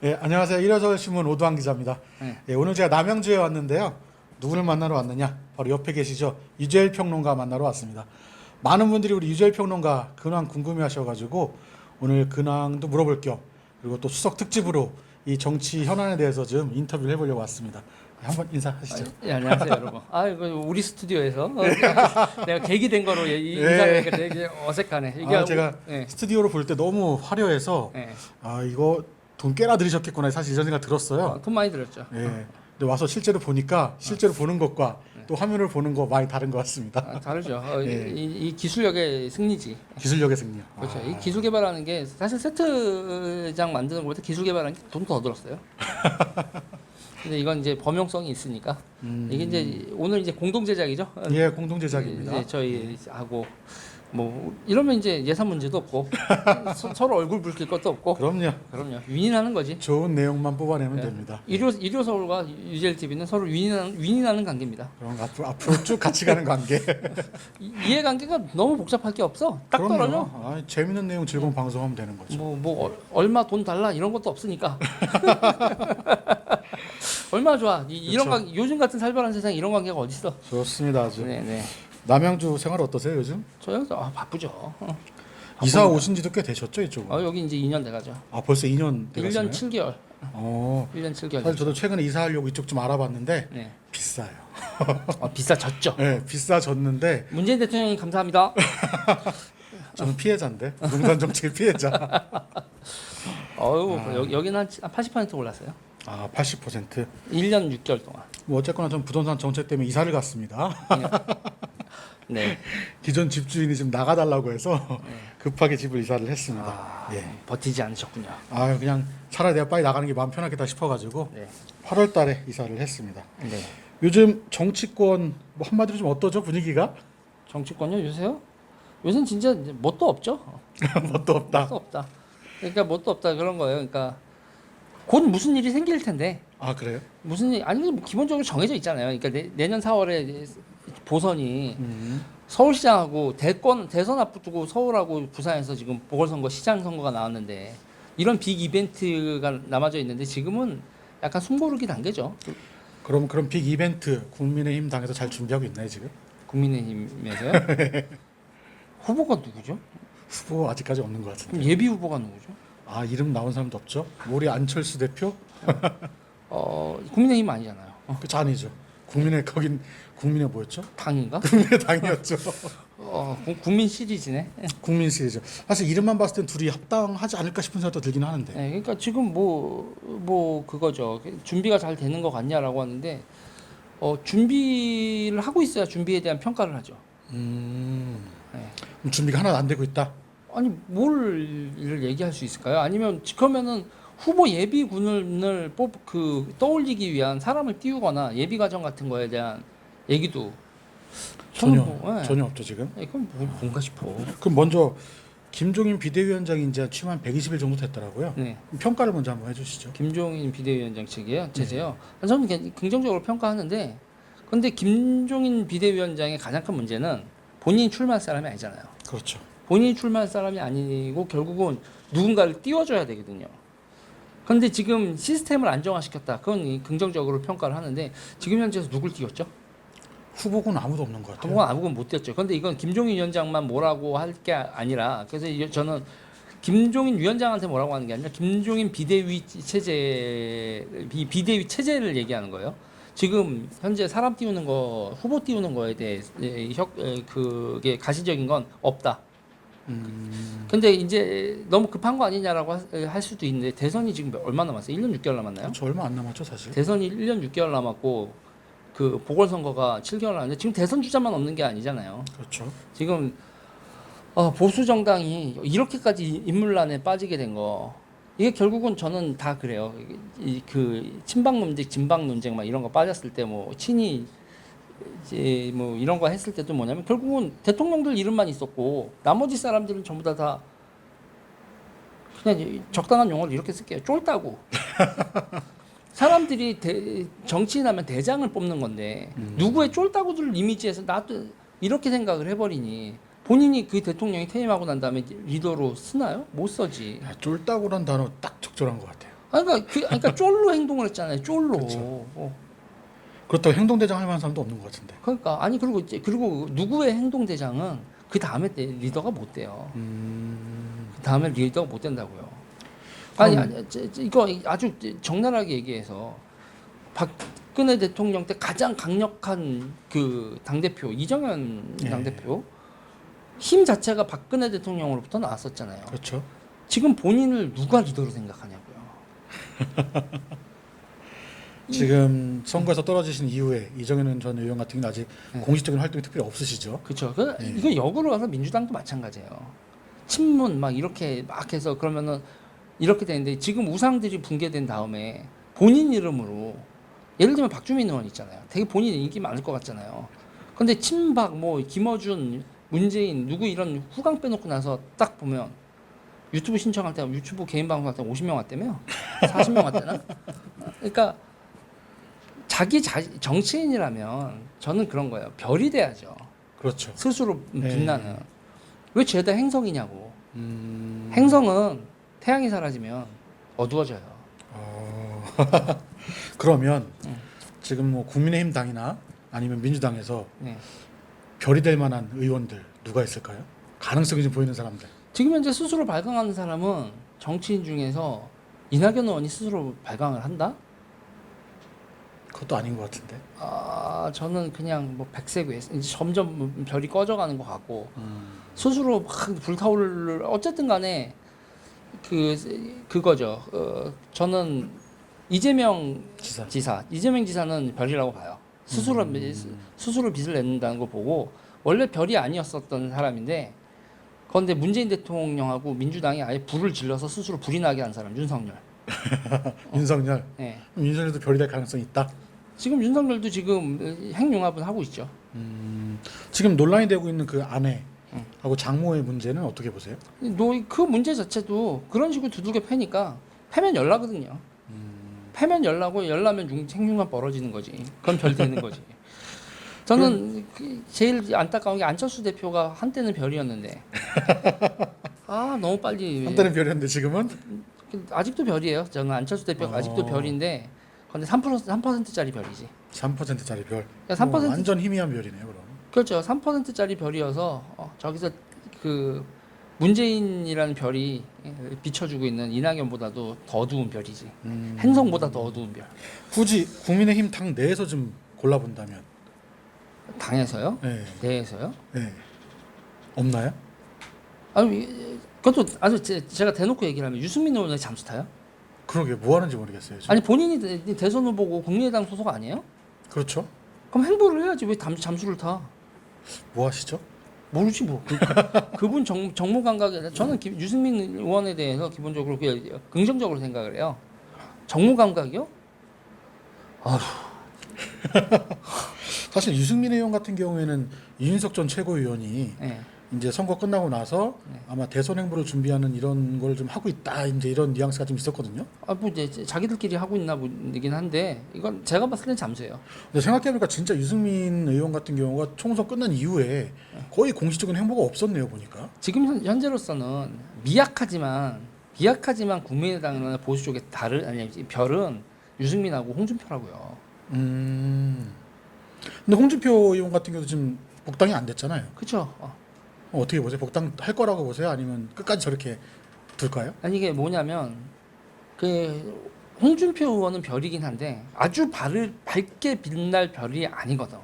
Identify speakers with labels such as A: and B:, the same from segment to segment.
A: 예, 안녕하세요. 일요서울신문 오두환 기자입니다.
B: 네.
A: 예, 오늘 제가 남양주에 왔는데요. 누구를 만나러 왔느냐? 바로 옆에 계시죠. 유재일 평론가 만나러 왔습니다. 많은 분들이 우리 유재일 평론가 근황 궁금해하셔가지고 오늘 근황도 물어볼 겸 그리고 또 추석 특집으로 이 정치 현안에 대해서 좀 인터뷰를 해보려고 왔습니다. 한번 인사하시죠.
B: 예, 안녕하세요, 여러분. 이거 우리 스튜디오에서 내가 계기 된 거로 인사하니까 되게 어색하네. 이게
A: 제가
B: 예.
A: 스튜디오로 볼 때 너무 화려해서
B: 예.
A: 이거 돈 꽤나 들이셨겠구나 사실 이런 생각 들었어요.
B: 돈 많이 들었죠.
A: 예. 근데 와서 실제로 보니까 실제로 보는 것과 또 화면을 보는 거 많이 다른 것 같습니다.
B: 다르죠.
A: 예.
B: 이 기술력의 승리지.
A: 기술력의 승리요.
B: 그렇죠. 이 기술 개발하는 게 사실 세트장 만드는 것보다 기술 개발하는 게 돈 더 들었어요. 근데 이건 이제 범용성이 있으니까 이게 이제 오늘 이제 공동 제작이죠.
A: 예, 공동 제작입니다.
B: 이제 저희 하고 뭐 이러면 이제 예산 문제도 없고 서로 얼굴 붉힐 것도 없고.
A: 그럼요.
B: 그럼요. 윈윈하는 거지.
A: 좋은 내용만 뽑아내면
B: 네.
A: 됩니다.
B: 일요 서울과 유젤 TV는 서로 윈윈하는 관계입니다.
A: 그럼 앞으로 쭉 같이 가는 관계.
B: 이해관계가 너무 복잡할 게 없어. 딱 떨어져.
A: 재밌는 내용 즐거운 방송하면 되는 거죠.
B: 얼마 돈 달라 이런 것도 없으니까. 얼마나 좋아. 이런
A: 그렇죠.
B: 관계, 요즘 같은 살벌한 세상에 이런 관계가 어디 있어?
A: 좋습니다, 아주.
B: 네네.
A: 남양주 생활 어떠세요 요즘?
B: 저요? 바쁘죠.
A: 이사 오신지도 꽤 되셨죠 이쪽은?
B: 여기 이제 2년 돼가죠.
A: 벌써 2년 되셨어요?
B: 1년 7개월. 1년 7개월.
A: 사실 저도 최근에 이사하려고 이쪽 좀 알아봤는데
B: 네.
A: 비싸요.
B: 비싸졌죠.
A: 네, 비싸졌는데
B: 문재인 대통령님 감사합니다.
A: 저는 피해자인데 부동산 정책 피해자.
B: 여기는 한 80% 올랐어요.
A: 80%.
B: 1년 6개월 동안.
A: 뭐 어쨌거나 전 부동산 정책 때문에 이사를 갔습니다.
B: 네.
A: 기존 집주인이 지금 나가달라고 해서 급하게 집을 이사를 했습니다. 예.
B: 버티지 않으셨군요.
A: 그냥 차라리 내가 빨리 나가는 게 마음 편하겠다 싶어가지고
B: 네.
A: 8월달에 이사를 했습니다.
B: 네.
A: 요즘 정치권 뭐 한마디로 좀 어떠죠 분위기가?
B: 정치권요 요새요? 요새는 진짜 이제 뭣도 없죠.
A: 뭣도 없다.
B: 뭣도 없다. 그러니까 뭣도 없다 그런 거예요. 그러니까 곧 무슨 일이 생길 텐데
A: 그래요?
B: 무슨 일 아니 뭐 기본적으로 정해져 있잖아요. 그러니까 내년 4월에 보선이 서울시장하고 대선 앞두고 서울하고 부산에서 지금 보궐선거 시장 선거가 나왔는데 이런 빅 이벤트가 남아져 있는데 지금은 약간 숨고르기 단계죠.
A: 그럼 빅 이벤트 국민의힘 당에서 잘 준비하고 있나요 지금?
B: 국민의힘에서요? 후보가 누구죠?
A: 후보 아직까지 없는 것 같은데.
B: 그럼 예비 후보가 누구죠?
A: 이름 나온 사람도 없죠? 우리 안철수 대표?
B: 국민의힘 아니잖아요.
A: 그쵸 아니죠. 거긴 국민의 뭐였죠?
B: 당인가?
A: 국민의 당이었죠.
B: 국민 시리즈네.
A: 국민 시리즈. 사실 이름만 봤을 땐 둘이 합당하지 않을까 싶은 생각도 들긴 하는데.
B: 네, 그러니까 지금 뭐 그거죠. 준비가 잘 되는 것 같냐라고 하는데 준비를 하고 있어야 준비에 대한 평가를 하죠. 네.
A: 그럼 준비가 하나도 안 되고 있다.
B: 아니 뭘 얘기할 수 있을까요? 아니면 그러면은 후보 예비군을 떠올리기 위한 사람을 띄우거나 예비 과정 같은 거에 대한 얘기도
A: 전혀 없죠 지금.
B: 이건 뭔가 싶어.
A: 그럼 먼저 김종인 비대위원장이 이제 취임한 120일 정도 됐더라고요.
B: 네.
A: 평가를 먼저 한번 해주시죠.
B: 김종인 비대위원장 측이에요. 제재요. 저는 긍정적으로 평가하는데, 근데 김종인 비대위원장의 가장 큰 문제는 본인이 출마할 사람이 아니잖아요.
A: 그렇죠.
B: 본인이 출마할 사람이 아니고 결국은 누군가를 띄워줘야 되거든요. 그런데 지금 시스템을 안정화시켰다. 그건 긍정적으로 평가를 하는데 지금 현재에서 누굴 띄웠죠?
A: 후보군 아무도 없는 것 같아요.
B: 후보가 아무건 못 띄웠죠. 그런데 이건 김종인 위원장만 뭐라고 할 게 아니라 그래서 저는 김종인 위원장한테 뭐라고 하는 게 아니라 김종인 비대위 체제를 얘기하는 거예요. 지금 현재 사람 띄우는 거, 후보 띄우는 거에 대해 그게 가시적인 건 없다. 근데 이제 너무 급한 거 아니냐라고 할 수도 있는데 대선이 지금 얼마 남았어요? 1년 6개월 남았나요?
A: 그렇죠. 얼마 안 남았죠 사실.
B: 대선이 1년 6개월 남았고 그 보궐선거가 7개월 남았는데 지금 대선 주자만 없는 게 아니잖아요.
A: 그렇죠.
B: 지금 보수 정당이 이렇게까지 인물난에 빠지게 된 거 이게 결국은 저는 다 그래요. 그 친박 논쟁, 진박 논쟁 막 이런 거 빠졌을 때 뭐 친이 이제 뭐 이런 거 했을 때도 뭐냐면 결국은 대통령들 이름만 있었고 나머지 사람들은 전부 다 그냥 적당한 용어를 이렇게 쓸게요. 쫄다고. 사람들이 정치인하면 대장을 뽑는 건데 누구의 쫄다구들 이미지에서 나도 이렇게 생각을 해버리니 본인이 그 대통령이 퇴임하고 난 다음에 리더로 쓰나요? 못 써지.
A: 쫄다구란 단어 딱 적절한 것 같아요.
B: 그러니까 쫄로 행동을 했잖아요. 쫄로.
A: 그렇죠.
B: 어.
A: 그렇다고 행동대장 할 만한 사람도 없는 것 같은데.
B: 그러니까 아니 그리고 누구의 행동 대장은 그 다음에 리더가 못 돼요. 그 다음에 리더가 못 된다고요. 아니 이거 아주 적나라하게 얘기해서 박근혜 대통령 때 가장 강력한 그 당대표 이정현
A: 예.
B: 당대표 힘 자체가 박근혜 대통령으로부터 나왔었잖아요.
A: 그렇죠.
B: 지금 본인을 누가 리더로 생각하냐고요.
A: 지금 선거에서 떨어지신 이후에 이정현 전 의원 같은 경우는 아직
B: 네.
A: 공식적인 활동이 특별히 없으시죠.
B: 그렇죠.
A: 네.
B: 이거 역으로 가서 민주당도 마찬가지예요. 친문 막 이렇게 막 해서 그러면은 이렇게 되는데 지금 우상들이 붕괴된 다음에 본인 이름으로 예를 들면 박주민 의원 있잖아요. 되게 본인 인기 많을 것 같잖아요. 근데 친박 뭐 김어준, 문재인 누구 이런 후광 빼놓고 나서 딱 보면 유튜브 신청할 때 유튜브 개인 방송할 때 50명 왔다며? 40명 왔다나? 그러니까 정치인이라면 저는 그런 거예요. 별이 돼야죠.
A: 그렇죠.
B: 스스로
A: 네.
B: 빛나는. 왜 죄다 행성이냐고. 행성은 태양이 사라지면 어두워져요.
A: 그러면 지금 뭐 국민의힘 당이나 아니면 민주당에서
B: 네.
A: 별이 될 만한 의원들 누가 있을까요? 가능성이 좀 보이는 사람들.
B: 지금 현재 스스로 발광하는 사람은 정치인 중에서 이낙연 의원이 스스로 발광을 한다?
A: 그것도 아닌 것 같은데.
B: 저는 그냥 뭐 백색 외 이제 점점 별이 꺼져가는 것 같고 스스로 막 불타오를 어쨌든 간에 그거죠. 저는 이재명 이재명 지사는 별이라고 봐요. 스스로 빛을 낸다는 걸 보고 원래 별이 아니었었던 사람인데 그런데 문재인 대통령하고 민주당이 아예 불을 질러서 스스로 불이 나게 한 사람 윤석열.
A: 윤석열.
B: 네.
A: 윤석열도 별이 될 가능성이 있다.
B: 지금 윤석열도 지금 핵융합은 하고 있죠.
A: 지금 논란이 되고 있는 그 아내하고 장모의 문제는 어떻게 보세요?
B: 그 문제 자체도 그런 식으로 두들겨 패니까 패면 열나거든요. 패면 열나고 열나면 핵융합 벌어지는 거지. 그건 별 되는 거지. 저는 제일 안타까운 게 안철수 대표가 한때는 별이었는데 너무 빨리
A: 한때는 별이었는데 지금은
B: 아직도 별이에요. 저는 안철수 대표가 아직도 별인데 근데 3%짜리 별이지.
A: 3%짜리 별.
B: 그러니까 3%
A: 완전 희미한 별이네요, 그럼.
B: 그렇죠. 3%짜리 별이어서 저기서 그 문재인이라는 별이 비춰주고 있는 이낙연보다도 더 어두운 별이지. 행성보다 더 어두운 별.
A: 굳이 국민의힘 당 내에서 좀 골라본다면.
B: 당에서요?
A: 네.
B: 내에서요?
A: 네. 없나요?
B: 아니 그것도 아주 제가 대놓고 얘기를 하면 유승민 의원의 잠수 타요?
A: 그러게 뭐 하는지 모르겠어요. 지금.
B: 아니 본인이 대선 후보고 국민의당 소속 아니에요?
A: 그렇죠.
B: 그럼 행보를 해야지 왜 잠수를 타?
A: 뭐 하시죠?
B: 모르지 뭐. 그분 정무 감각에 저는 유승민 의원에 대해서 기본적으로 긍정적으로 생각을 해요. 정무 감각이요?
A: 사실 유승민 의원 같은 경우에는 이준석 전 최고위원이
B: 네.
A: 이제 선거 끝나고 나서 아마 대선 행보를 준비하는 이런 걸 좀 하고 있다 이제 이런 뉘앙스가 좀 있었거든요.
B: 뭐 이제 자기들끼리 하고 있나 보긴 한데 이건 제가 봤을 땐 잠수예요.
A: 근데 생각해보니까 진짜 유승민 의원 같은 경우가 총선 끝난 이후에 거의 공식적인 행보가 없었네요 보니까.
B: 지금 현재로서는 미약하지만 국민의당이나 보수 쪽에 별은 유승민하고 홍준표라고요.
A: 근데 홍준표 의원 같은 경우도 지금 복당이 안 됐잖아요.
B: 그렇죠.
A: 어떻게 보세요? 복당 할 거라고 보세요? 아니면 끝까지 저렇게 둘까요?
B: 아니 이게 뭐냐면 그 홍준표 의원은 별이긴 한데 아주 밝게 빛날 별이 아니거든.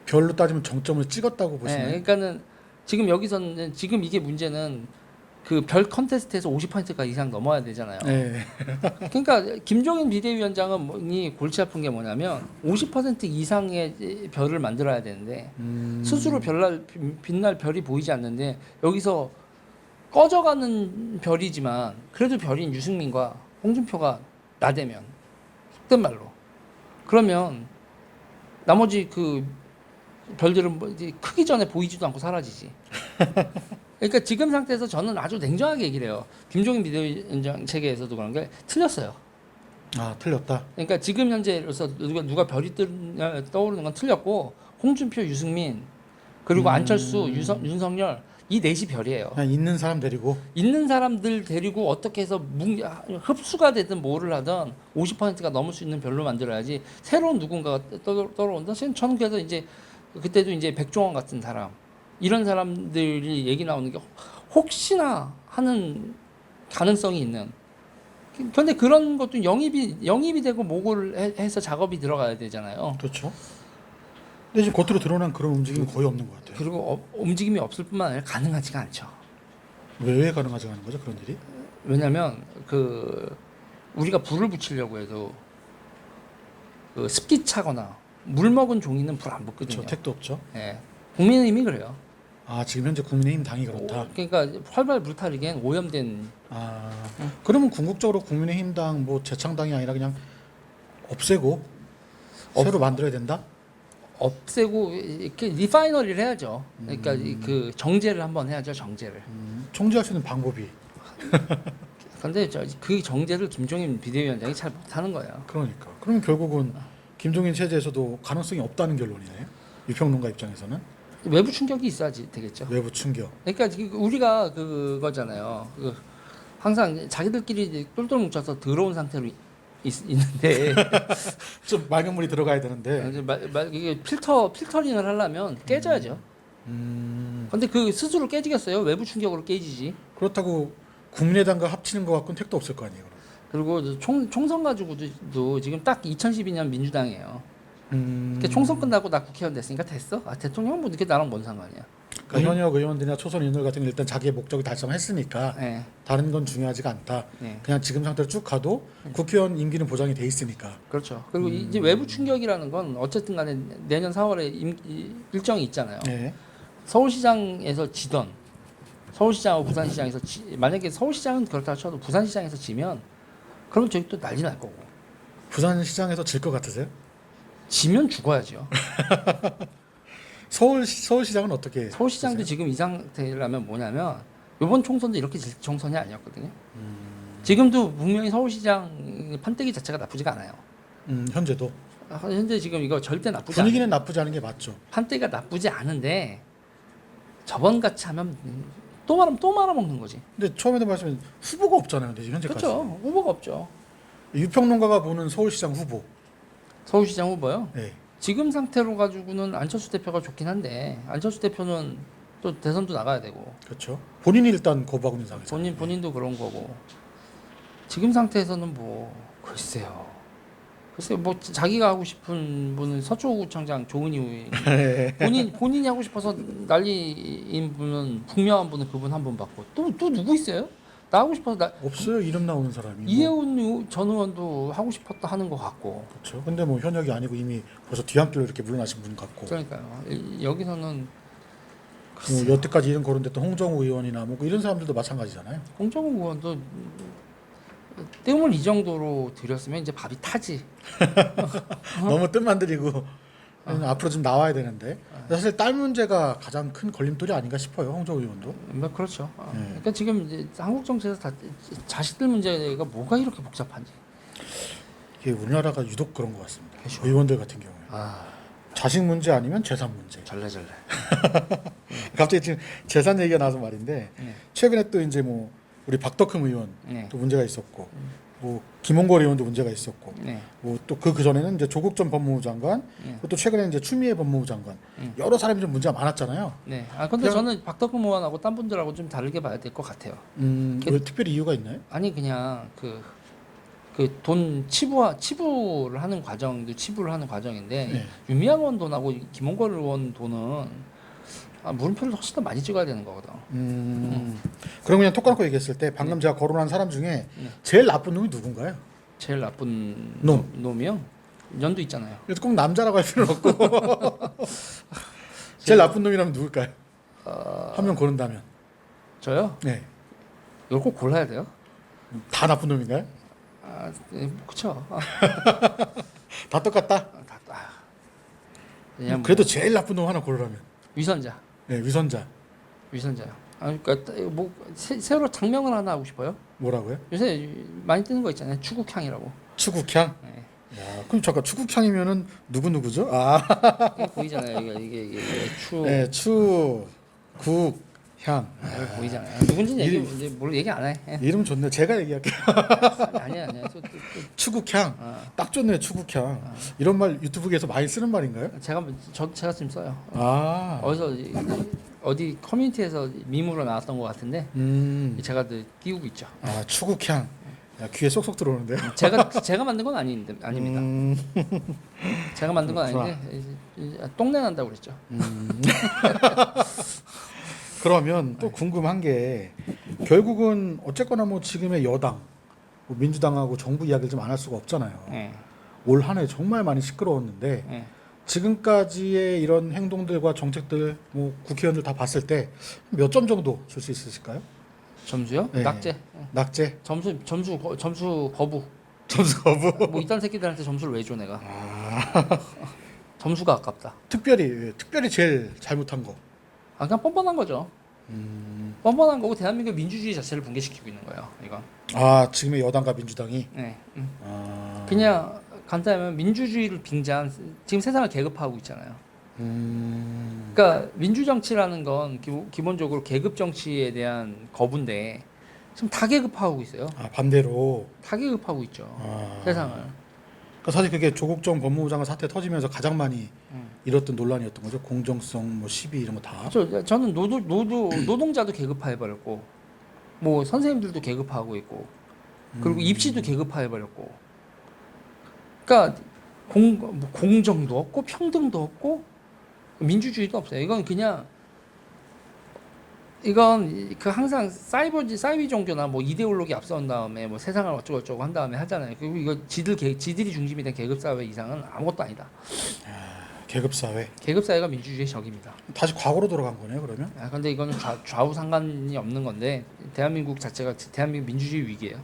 A: 별로 따지면 정점을 찍었다고 보시나요?
B: 네, 그러니까는 지금 여기서는 지금 이게 문제는 그 별 컨테스트에서 50%가 이상 넘어야 되잖아요.
A: 네.
B: 그러니까 김종인 비대위원장은 골치 아픈 게 뭐냐면 50% 이상의 별을 만들어야 되는데 스스로 빛날 별이 보이지 않는데 여기서 꺼져가는 별이지만 그래도 별인 유승민과 홍준표가 나대면 속된 말로 그러면 나머지 그 별들은 크기 전에 보이지도 않고 사라지지. 그러니까 지금 상태에서 저는 아주 냉정하게 얘기를 해요. 김종인 비대위원장 체계에서도 그런 게 틀렸어요.
A: 틀렸다.
B: 그러니까 지금 현재로서 누가 별이 떠오르는 건 틀렸고 홍준표, 유승민 그리고 안철수, 윤석열 이 넷이 별이에요.
A: 그냥 있는 사람 데리고.
B: 있는 사람들 데리고 어떻게 해서 흡수가 되든 뭐를 하든 50%가 넘을 수 있는 별로 만들어야지 새로운 누군가가 떠오른다. 저는 그래서 이제 그때도 이제 백종원 같은 사람 이런 사람들이 얘기 나오는 게 혹시나 하는 가능성이 있는. 그런데 그런 것도 영입이 되고 모고를 해서 작업이 들어가야 되잖아요.
A: 그렇죠. 근데 지금 겉으로 드러난 그런 움직임이 거의 없는 것 같아요.
B: 그리고 움직임이 없을 뿐만 아니라 가능하지가 않죠.
A: 왜 가능하지 않은 거죠 그런 일이?
B: 왜냐하면 그 우리가 불을 붙이려고 해도 그 습기 차거나 물 먹은 종이는 불 안 붙거든요.
A: 그렇죠. 택도 없죠.
B: 예. 국민의힘이 그래요.
A: 아 지금 현재 국민의힘 당이 그렇다.
B: 그러니까 활발 불타리기엔 오염된.
A: 아 그러면 궁극적으로 국민의힘당 뭐 재창당이 아니라 그냥 없애고 새로 만들어야 된다?
B: 없애고 이렇게 리파이너리를 해야죠. 그러니까 그 정제를 한번 해야죠. 정제를.
A: 총재할 수 있는 방법이
B: 근데 그 정제를 김종인 비대위원장이 잘 못하는 거예요.
A: 그러니까 그러면 결국은 김종인 체제에서도 가능성이 없다는 결론이네요. 유평론가 입장에서는
B: 외부 충격이 있어야지 되겠죠.
A: 외부 충격.
B: 그러니까 우리가 그거잖아요. 항상 자기들끼리 이제 똘똘 뭉쳐서 더러운 상태로 있는데
A: 좀 맑은 물이 들어가야 되는데.
B: 이제 이게 필터링을 하려면 깨져야죠. 근데 그 스스로 깨지겠어요? 외부 충격으로 깨지지.
A: 그렇다고 국민의당과 합치는 것 갖고는 택도 없을 거 아니에요.
B: 그리고 총선 가지고도 지금 딱 2012년 민주당이에요. 그러니까 총선 끝나고 나 국회의원 됐으니까 됐어. 대통령 뭐 이렇게 나랑 뭔 상관이야.
A: 그러니까 현역 의원들이나 초선 의원들 같은 경우 일단 자기의 목적을 달성했으니까
B: 네.
A: 다른 건 중요하지가 않다.
B: 네.
A: 그냥 지금 상태로 쭉 가도 국회의원 임기는 보장이 돼 있으니까.
B: 그렇죠. 그리고 이제 외부 충격이라는 건 어쨌든 간에 내년 4월에 일정이 있잖아요.
A: 네.
B: 서울시장에서 지던 서울시장하고 부산시장에서 만약에 서울시장은 그렇다 쳐도 부산시장에서 지면 그러면 저기 또 난리 날 거고.
A: 부산시장에서 질 것 같으세요?
B: 지면 죽어야죠.
A: 서울시장은 어떻게?
B: 서울시장도
A: 보세요?
B: 지금 이 상태라면 뭐냐면 이번 총선도 이렇게 질 총선이 아니었거든요. 지금도 분명히 서울시장 판때기 자체가 나쁘지가 않아요.
A: 현재도
B: 현재 지금 이거 절대 나쁘지
A: 분위기는 나쁘지 않은 게 맞죠.
B: 판때기가 나쁘지 않은데 저번 같이 하면 또 말아먹는 거지.
A: 근데 처음에도 말씀드린 후보가 없잖아요. 근데 지금 현재까지.
B: 그렇죠. 후보가 없죠.
A: 유평론가가 보는 서울시장 후보.
B: 서울시장 후보요.
A: 네.
B: 지금 상태로 가지고는 안철수 대표가 좋긴 한데 안철수 대표는 또 대선도 나가야 되고
A: 그렇죠. 본인이 일단 거부하고 있는 상황이죠.
B: 본인도 그런 거고 지금 상태에서는 뭐 글쎄 뭐 자기가 하고 싶은 분은 서초구청장 조은희 의원 본인이 하고 싶어서 난리인 분은 분명한 분은 그분 한 분 받고 또 누구 있어요? 나 하고 싶어서
A: 없어요. 이름 나오는 사람이.
B: 이혜훈 전 의원도 하고 싶었다 하는 것 같고.
A: 그렇죠. 근데 뭐 현역이 아니고 이미 벌써 뒤안길로 이렇게 물러나신 분 같고.
B: 그러니까요. 여기서는
A: 뭐 여태까지 이름 거론됐던 홍정우 의원이나 뭐 이런 사람들도 마찬가지잖아요.
B: 홍정욱 의원도 뜸을 이 정도로 들였으면 이제 밥이 타지.
A: 너무 뜻만 들이고 앞으로 좀 나와야 되는데 사실 딸 문제가 가장 큰 걸림돌이 아닌가 싶어요. 홍정우 의원도.
B: 뭐 그렇죠.
A: 네.
B: 그러니까 지금 이제 한국 정치에서 다 자식들 문제가 뭐가 이렇게 복잡한지.
A: 이게 우리나라가 유독 그런 것 같습니다.
B: 그렇죠.
A: 의원들 같은 경우에 자식 문제 아니면 재산 문제.
B: 절레절레.
A: 갑자기 지금 재산 얘기가 나와서 말인데
B: 네.
A: 최근에 또 이제 뭐 우리 박덕흠 의원
B: 네.
A: 또 문제가 있었고 뭐 김홍걸 의원도 문제가 있었고
B: 네.
A: 뭐 또 그 전에는 이제 조국 전 법무부 장관
B: 네.
A: 또 최근에 이제 추미애 법무부 장관 여러 사람이 좀 문제가 많았잖아요.
B: 네. 근데
A: 그냥-
B: 저는 박덕흠 의원하고 딴 분들하고 좀 다르게 봐야 될 것 같아요.
A: 왜 특별히 이유가 있나요?
B: 아니 그냥 그 돈 치부를 하는 과정도 치부를 하는 과정인데
A: 네.
B: 유미한 의원 돈하고 김홍걸 의원 돈은 물음표를 훨씬 더 많이 찍어야 되는 거거든.
A: 그럼 그냥 톡 까놓고 얘기했을 때 방금 제가 거론한 사람 중에 제일 나쁜 놈이 누군가요?
B: 제일 나쁜
A: 놈.
B: 놈이요? 연도 있잖아요.
A: 그래서 꼭 남자라고 할 필요는 없고 제일 나쁜 놈이라면 누굴까요? 한 명 고른다면.
B: 저요?
A: 네.
B: 이걸 꼭 골라야 돼요?
A: 다 나쁜 놈인가요?
B: 그쵸.
A: 다 똑같다?
B: 그냥 뭐
A: 그래도 제일 나쁜 놈 하나 고르라면.
B: 위선자.
A: 네, 위선자요.
B: 그러니까 뭐 새로 장명을 하나 하고 싶어요.
A: 뭐라고요?
B: 요새 많이 뜨는 거 있잖아요. 추국향이라고.
A: 추국향?
B: 네.
A: 야, 그럼 잠깐 추국향이면은 누구죠?
B: 이게 보이잖아요. 이게 추.
A: 네, 추, 국, 향.
B: 보이잖아요. 누군지 얘기 이제 뭘 얘기 안 해. 예.
A: 이름 좋네. 제가 얘기할게요.
B: 아니야.
A: 추국향. 딱 좋네요. 추국향. 이런 말 유튜브에서 많이 쓰는 말인가요?
B: 제가 지금 써요.
A: 아.
B: 어디 커뮤니티에서 밈으로 나왔던 것 같은데 제가 띄우고 있죠.
A: 아, 추국향. 야, 귀에 쏙쏙 들어오는데요.
B: 제가 만든 건 아닙니다. 제가 만든 건
A: 그렇구나.
B: 아닌데 똥내 난다고 그랬죠.
A: 그러면 또 궁금한 게 결국은 어쨌거나 뭐 지금의 여당, 뭐 민주당하고 정부 이야기를 좀 안 할 수가 없잖아요.
B: 예.
A: 올 한 해 정말 많이 시끄러웠는데
B: 예.
A: 지금까지의 이런 행동들과 정책들, 뭐 국회의원들 다 봤을 때 몇 점 정도 줄 수 있으실까요?
B: 점수요?
A: 네.
B: 낙제.
A: 낙제?
B: 점수 거부.
A: 점수 거부?
B: 뭐 이딴 새끼들한테 점수를 왜 줘 내가?
A: 아,
B: 점수가 아깝다.
A: 특별히 제일 잘못한 거.
B: 그냥 뻔뻔한 거죠. 뻔뻔한 거고 대한민국 민주주의 자체를 붕괴시키고 있는 거예요. 이건.
A: 아, 지금의 여당과 민주당이.
B: 네.
A: 아,
B: 그냥 간단하면 민주주의를 빙자한 지금 세상을 계급화하고 있잖아요. 그러니까 민주 정치라는 건 기본적으로 계급 정치에 대한 거부인데 지금 다 계급화하고 있어요.
A: 아, 반대로.
B: 다 계급화하고 있죠.
A: 아.
B: 세상을.
A: 그러니까 사실 그게 조국 전 법무부 장관 사태 터지면서 가장 많이 일었던 논란이었던 거죠. 공정성, 뭐 시비 이런 거 다.
B: 저는 노동자도 계급화해 버렸고, 뭐 선생님들도 계급화하고 있고, 그리고 입시도 계급화해 버렸고. 그러니까 뭐 공정도 없고 평등도 없고 민주주의도 없어요. 이건 그 항상 사이비 종교나 뭐 이데올로기 앞세운 다음에 뭐 세상을 어쩌고저쩌고 한 다음에 하잖아요. 그리고 이거 지들이 중심이 된 계급 사회 이상은 아무것도 아니다.
A: 계급 사회.
B: 계급 사회가 민주주의의 적입니다.
A: 다시 과거로 돌아간 거네요, 그러면?
B: 근데 이거는 좌우 상관이 없는 건데 대한민국 자체가 대한민국 민주주의 위기예요.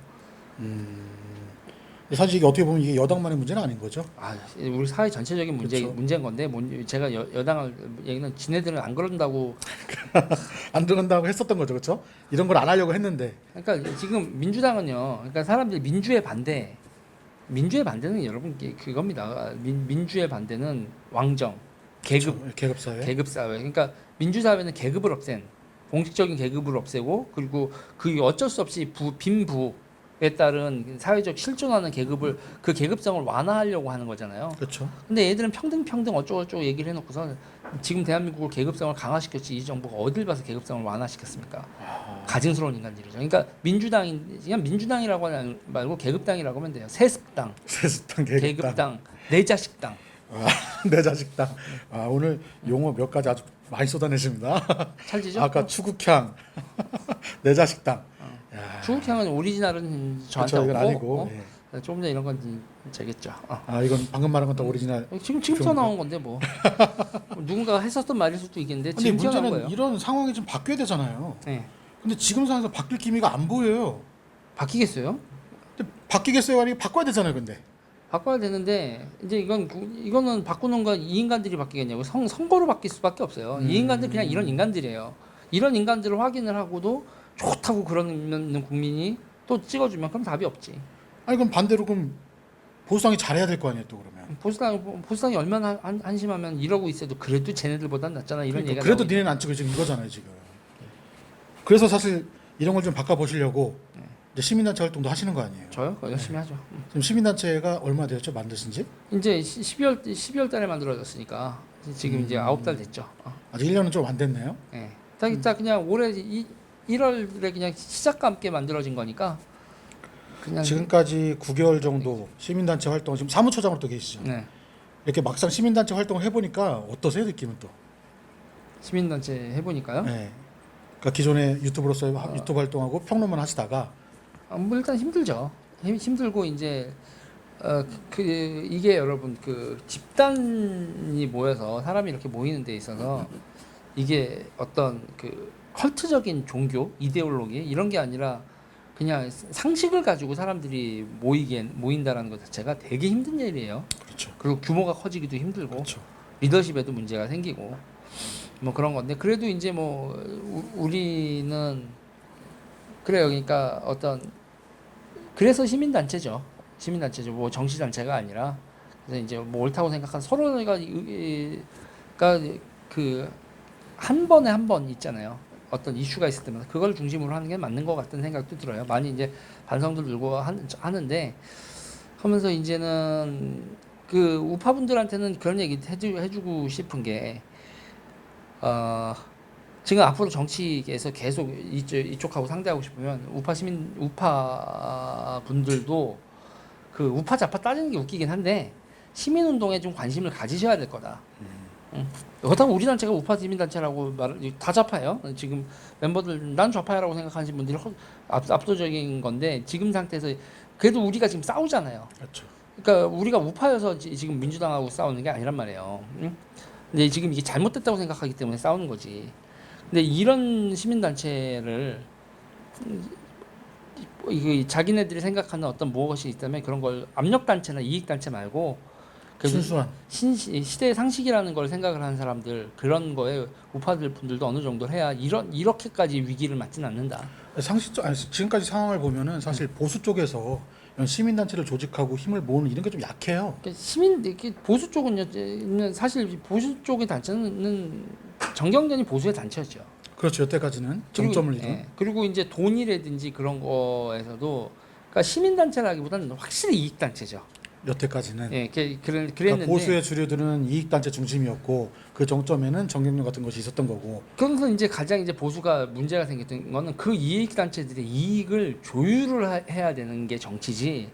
A: 근데 사실 이게 어떻게 보면 이게 여당만의 문제는 아닌 거죠.
B: 우리 사회 전체적인
A: 그렇죠.
B: 문제인 건데 제가 여당을 얘기는 지네들은 안 그런다고.
A: 안 들어간다고 했었던 거죠, 그렇죠? 이런 걸 안 하려고 했는데.
B: 그러니까 지금 민주당은요. 그러니까 사람들이 민주의 반대는 여러분 그겁니다. 민주의 반대는 왕정, 계급,
A: 그렇죠. 계급 사회.
B: 계급 사회. 그러니까 민주 사회는 계급을 없앤 공식적인 계급을 없애고 그리고 그 어쩔 수 없이 빈부에 따른 사회적 실존하는 그 계급성을 완화하려고 하는 거잖아요.
A: 그렇죠.
B: 근데 얘들은 평등 어쩌고저쩌고 얘기를 해놓고서 지금 대한민국을 계급성을 강화시켰지 이 정부가 어딜 봐서 계급성을 완화시켰습니까? 가증스러운 인간들이죠. 그러니까 그냥 민주당이라고 하지 말고 계급당이라고 하면 돼요. 세습당,
A: 세습당,
B: 계급당, 내 자식당.
A: 내 자식당. 오늘 용어 몇 가지 아주 많이 쏟아내십니다.
B: 찰지죠?
A: 아까 추국향, 내 자식당.
B: 추국향은 오리지널은 저한테
A: 그렇죠, 이건
B: 없고
A: 아니고. 예.
B: 조금 전에 이런 건 제겠죠.
A: 이건 방금 말한 건 다 오리지널.
B: 지금 터 나온 건데 뭐 누군가가 했었던 말일 수도 있겠는데
A: 근데
B: 지금 튀어나온
A: 문제는
B: 거예요.
A: 이런 상황이 좀 바뀌어야 되잖아요.
B: 네.
A: 근데 지금 상황에서 바뀔 기미가 안 보여요.
B: 바뀌겠어요?
A: 근데 바뀌겠어요? 아니 바꿔야 되잖아요, 근데.
B: 바꿔야 되는데 이제 이거는 바꾸는 건 이 인간들이 바뀌겠냐고 선거로 바뀔 수밖에 없어요. 이 인간들 그냥 이런 인간들이에요. 이런 인간들을 확인을 하고도 좋다고 그러는 국민이 또 찍어주면 그럼 답이 없지.
A: 아니 그럼 반대로 그럼 보수당이 잘해야 될 거 아니에요, 또 그러면.
B: 보수당이 얼마나 한심하면 이러고 있어도 그래도 쟤네들보단 낫잖아 이런
A: 그러니까
B: 얘기가
A: 그래도
B: 나오니까.
A: 니네는 안 찍어 지금 이거잖아요, 지금. 그래서 사실 이런 걸 좀 바꿔보시려고 이제 시민단체 활동도 하시는 거 아니에요?
B: 저요? 그거 열심히 하죠.
A: 지금 시민단체가 얼마 되었죠, 만드신 지?
B: 이제 12월 달에 만들어졌으니까 지금 이제 9달 됐죠.
A: 아직 1년은 좀 안 됐네요.
B: 예. 딱 그냥 올해 1월에 그냥 시작과 함께 만들어진 거니까 그냥
A: 지금까지 9개월 정도 시민단체 활동 지금 사무처장으로 또 계시죠.
B: 네.
A: 이렇게 막상 시민단체 활동을 해보니까 어떠세요, 느낌은 또?
B: 시민단체 해보니까요.
A: 네. 그러니까 기존에 유튜브로서 유튜브 활동하고 평론만 하시다가
B: 뭐 일단 힘들죠. 힘들고 이제 이게 여러분 그 집단이 모여서 사람이 이렇게 모이는 데 있어서 이게 어떤 그 컬트적인 종교, 이데올로기 이런 게 아니라 그냥 상식을 가지고 사람들이 모인다라는 것 자체가 되게 힘든 일이에요.
A: 그렇죠.
B: 그리고 규모가 커지기도 힘들고
A: 그렇죠.
B: 리더십에도 문제가 생기고 뭐 그런 건데 그래도 이제 뭐 우리는 그래요. 그러니까 그래서 시민단체죠. 뭐 정치단체가 아니라 그래서 이제 뭐 옳다고 생각한 서로가 그 한 번에 한 번 있잖아요. 어떤 이슈가 있을 때마다 그걸 중심으로 하는 게 맞는 것 같다는 생각도 들어요. 많이 이제 반성도 들고 하는데 하면서 이제는 그 우파분들한테는 그런 얘기 해주고 싶은 게 지금 앞으로 정치에서 계속 이쪽하고 상대하고 싶으면 우파 분들도 그 우파 좌파 따지는 게 웃기긴 한데 시민운동에 좀 관심을 가지셔야 될 거다. 응. 그렇다고 우리 단체가 우파 시민단체라고 다 좌파예요. 지금 멤버들 난 좌파라고 생각하시는 분들이 압도적인 건데 지금 상태에서 그래도 우리가 지금 싸우잖아요.
A: 그렇죠.
B: 그러니까 우리가 우파여서 지금 민주당하고 싸우는 게 아니란 말이에요. 응? 근데 지금 이게 잘못됐다고 생각하기 때문에 싸우는 거지. 근데 이런 시민단체를 이게 자기네들이 생각하는 어떤 무엇이 있다면 그런 걸 압력단체나 이익단체 말고
A: 순수한.
B: 시대의 상식이라는 걸 생각을 하는 사람들 그런 거에 우파들 분들도 어느 정도 해야 이렇게까지 위기를 맞지는 않는다.
A: 상식적 아니, 지금까지 상황을 보면은 사실 보수 쪽에서 이런 시민단체를 조직하고 힘을 모으는 이런 게 좀 약해요.
B: 그러니까 이렇게 보수 쪽은 사실 보수 쪽의 단체는 정경련이 보수의 단체였죠.
A: 그렇죠. 여태까지는 정점을 이룬.
B: 예, 그리고 이제 돈이라든지 그런 거에서도 그러니까 시민단체라기보다는 확실히 이익단체죠.
A: 여태까지는.
B: 예, 그랬는데
A: 그러니까 보수의 주류들은 이익단체 중심이었고 그 정점에는 정경련 같은 것이 있었던 거고.
B: 그래서 이제 가장 이제 보수가 문제가 생겼던 거는 그 이익단체들의 이익을 조율을 해야 되는 게 정치지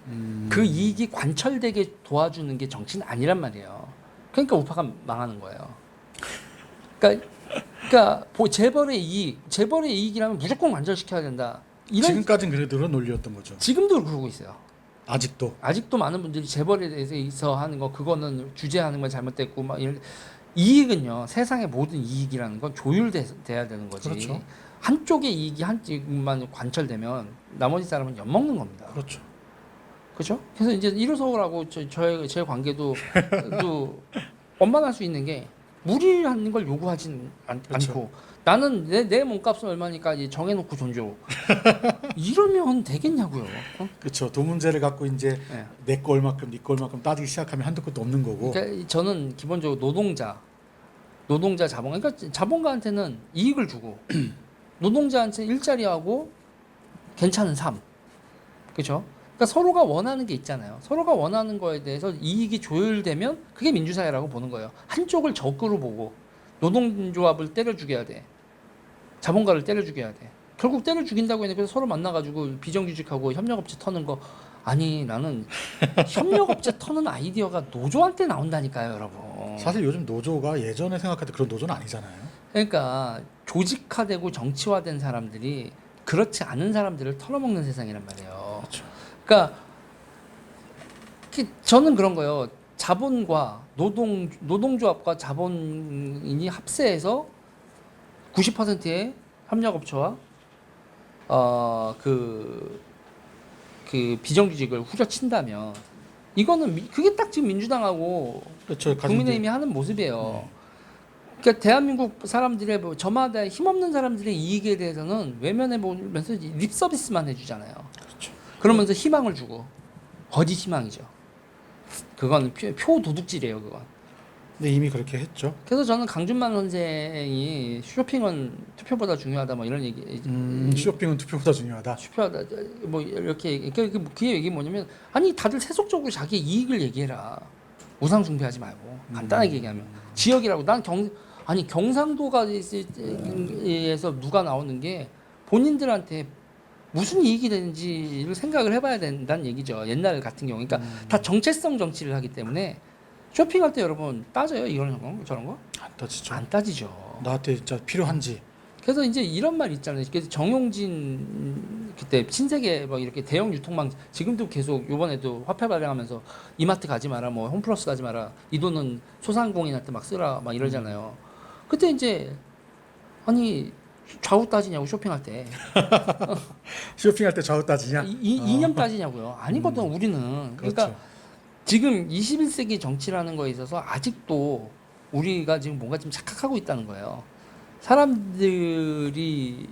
B: 그 이익이 관철되게 도와주는 게 정치는 아니란 말이에요. 그러니까 우파가 망하는 거예요. 그러니까 재벌의 이익이라면 무조건 관철시켜야 된다.
A: 지금까지는 그래도 그런 논리였던 거죠.
B: 지금도 그러고 있어요.
A: 아직도
B: 많은 분들이 재벌에 대해서 하는 거 그거는 규제하는 건 잘못됐고 막 이런 이익은요 세상의 모든 이익이라는 건 조율돼야 되는 거지.
A: 그렇죠.
B: 한쪽의 이익이 한쪽만 관철되면 나머지 사람은 엿먹는 겁니다.
A: 그렇죠.
B: 그렇죠? 그래서 이제 일호소하고 제 관계도 또 원만할 수 있는 게 무리하는 걸 요구하진
A: 그렇죠.
B: 않고 나는 내 몸값은 얼마니까 이제 정해놓고 존중 이러면 되겠냐고요. 어?
A: 그렇죠. 돈 문제를 갖고 이제
B: 예.
A: 내 거 얼마큼, 네 거 얼마큼 따지기 시작하면 한두 끝도 없는 거고.
B: 그러니까 저는 기본적으로 노동자 자본 그러니까 자본가한테는 이익을 주고 노동자한테 일자리하고 괜찮은 삶 그렇죠? 그러니까 서로가 원하는 게 있잖아요. 서로가 원하는 거에 대해서 이익이 조율되면 그게 민주사회라고 보는 거예요. 한쪽을 적으로 보고 노동조합을 때려 죽여야 돼. 자본가를 때려 죽여야 돼. 결국 때려 죽인다고 했는데 그래서 서로 만나가지고 비정규직하고 협력업체 터는 거 아니 나는 협력업체 터는 아이디어가 노조한테 나온다니까요, 여러분.
A: 사실 요즘 노조가 예전에 생각할 때 그런 노조는 아니잖아요.
B: 그러니까 조직화되고 정치화된 사람들이 그렇지 않은 사람들을 털어먹는 세상이란 말이에요.
A: 그렇죠.
B: 그러니까 저는 그런 거예요. 자본과 노동조합과 자본인이 합세해서 90%의 협력업체와 그 비정규직을 후려친다면 이거는 그게 딱 지금 민주당하고
A: 그렇죠.
B: 국민의힘이 하는 모습이에요. 그러니까 대한민국 사람들의 저마다 힘없는 사람들의 이익에 대해서는 외면해 보면서 립 서비스만 해주잖아요.
A: 그렇죠.
B: 그러면서 희망을 주고 거짓 희망이죠. 그건 표 도둑질이에요, 그건.
A: 근데 이미 그렇게 했죠.
B: 그래서 저는 강준만 선생이 쇼핑은 투표보다 중요하다 뭐 이런 얘기.
A: 쇼핑은 투표보다 중요하다.
B: 투표하다 뭐 이렇게 그 얘기 뭐냐면 아니 다들 세속적으로 자기 이익을 얘기해라. 우상 숭배하지 말고 간단하게 얘기하면 지역이라고 난 경상도가에서 누가 나오는 게 본인들한테 무슨 이익이 되는지를 생각을 해봐야 된다는 얘기죠. 옛날 같은 경우, 그러니까 다 정체성 정치를 하기 때문에 쇼핑할 때 여러분 따져요 이런 거 저런 거?
A: 안 따지죠.
B: 안 따지죠.
A: 나한테 진짜 필요한지.
B: 그래서 이제 이런 말 있잖아요. 그래서 정용진 그때 신세계 뭐 이렇게 대형 유통망 지금도 계속 요번에도 화폐 발행하면서 이마트 가지 마라, 뭐 홈플러스 가지 마라, 이 돈은 소상공인한테 막 쓰라 막 이러잖아요. 그때 이제 아니 좌우 따지냐고 쇼핑할 때
A: 쇼핑할 때 좌우 따지냐?
B: 이념 따지냐고요. 아니거든 우리는. 그러니까
A: 그렇죠.
B: 지금 21세기 정치라는 거에 있어서 아직도 우리가 지금 뭔가 좀 착각하고 있다는 거예요. 사람들이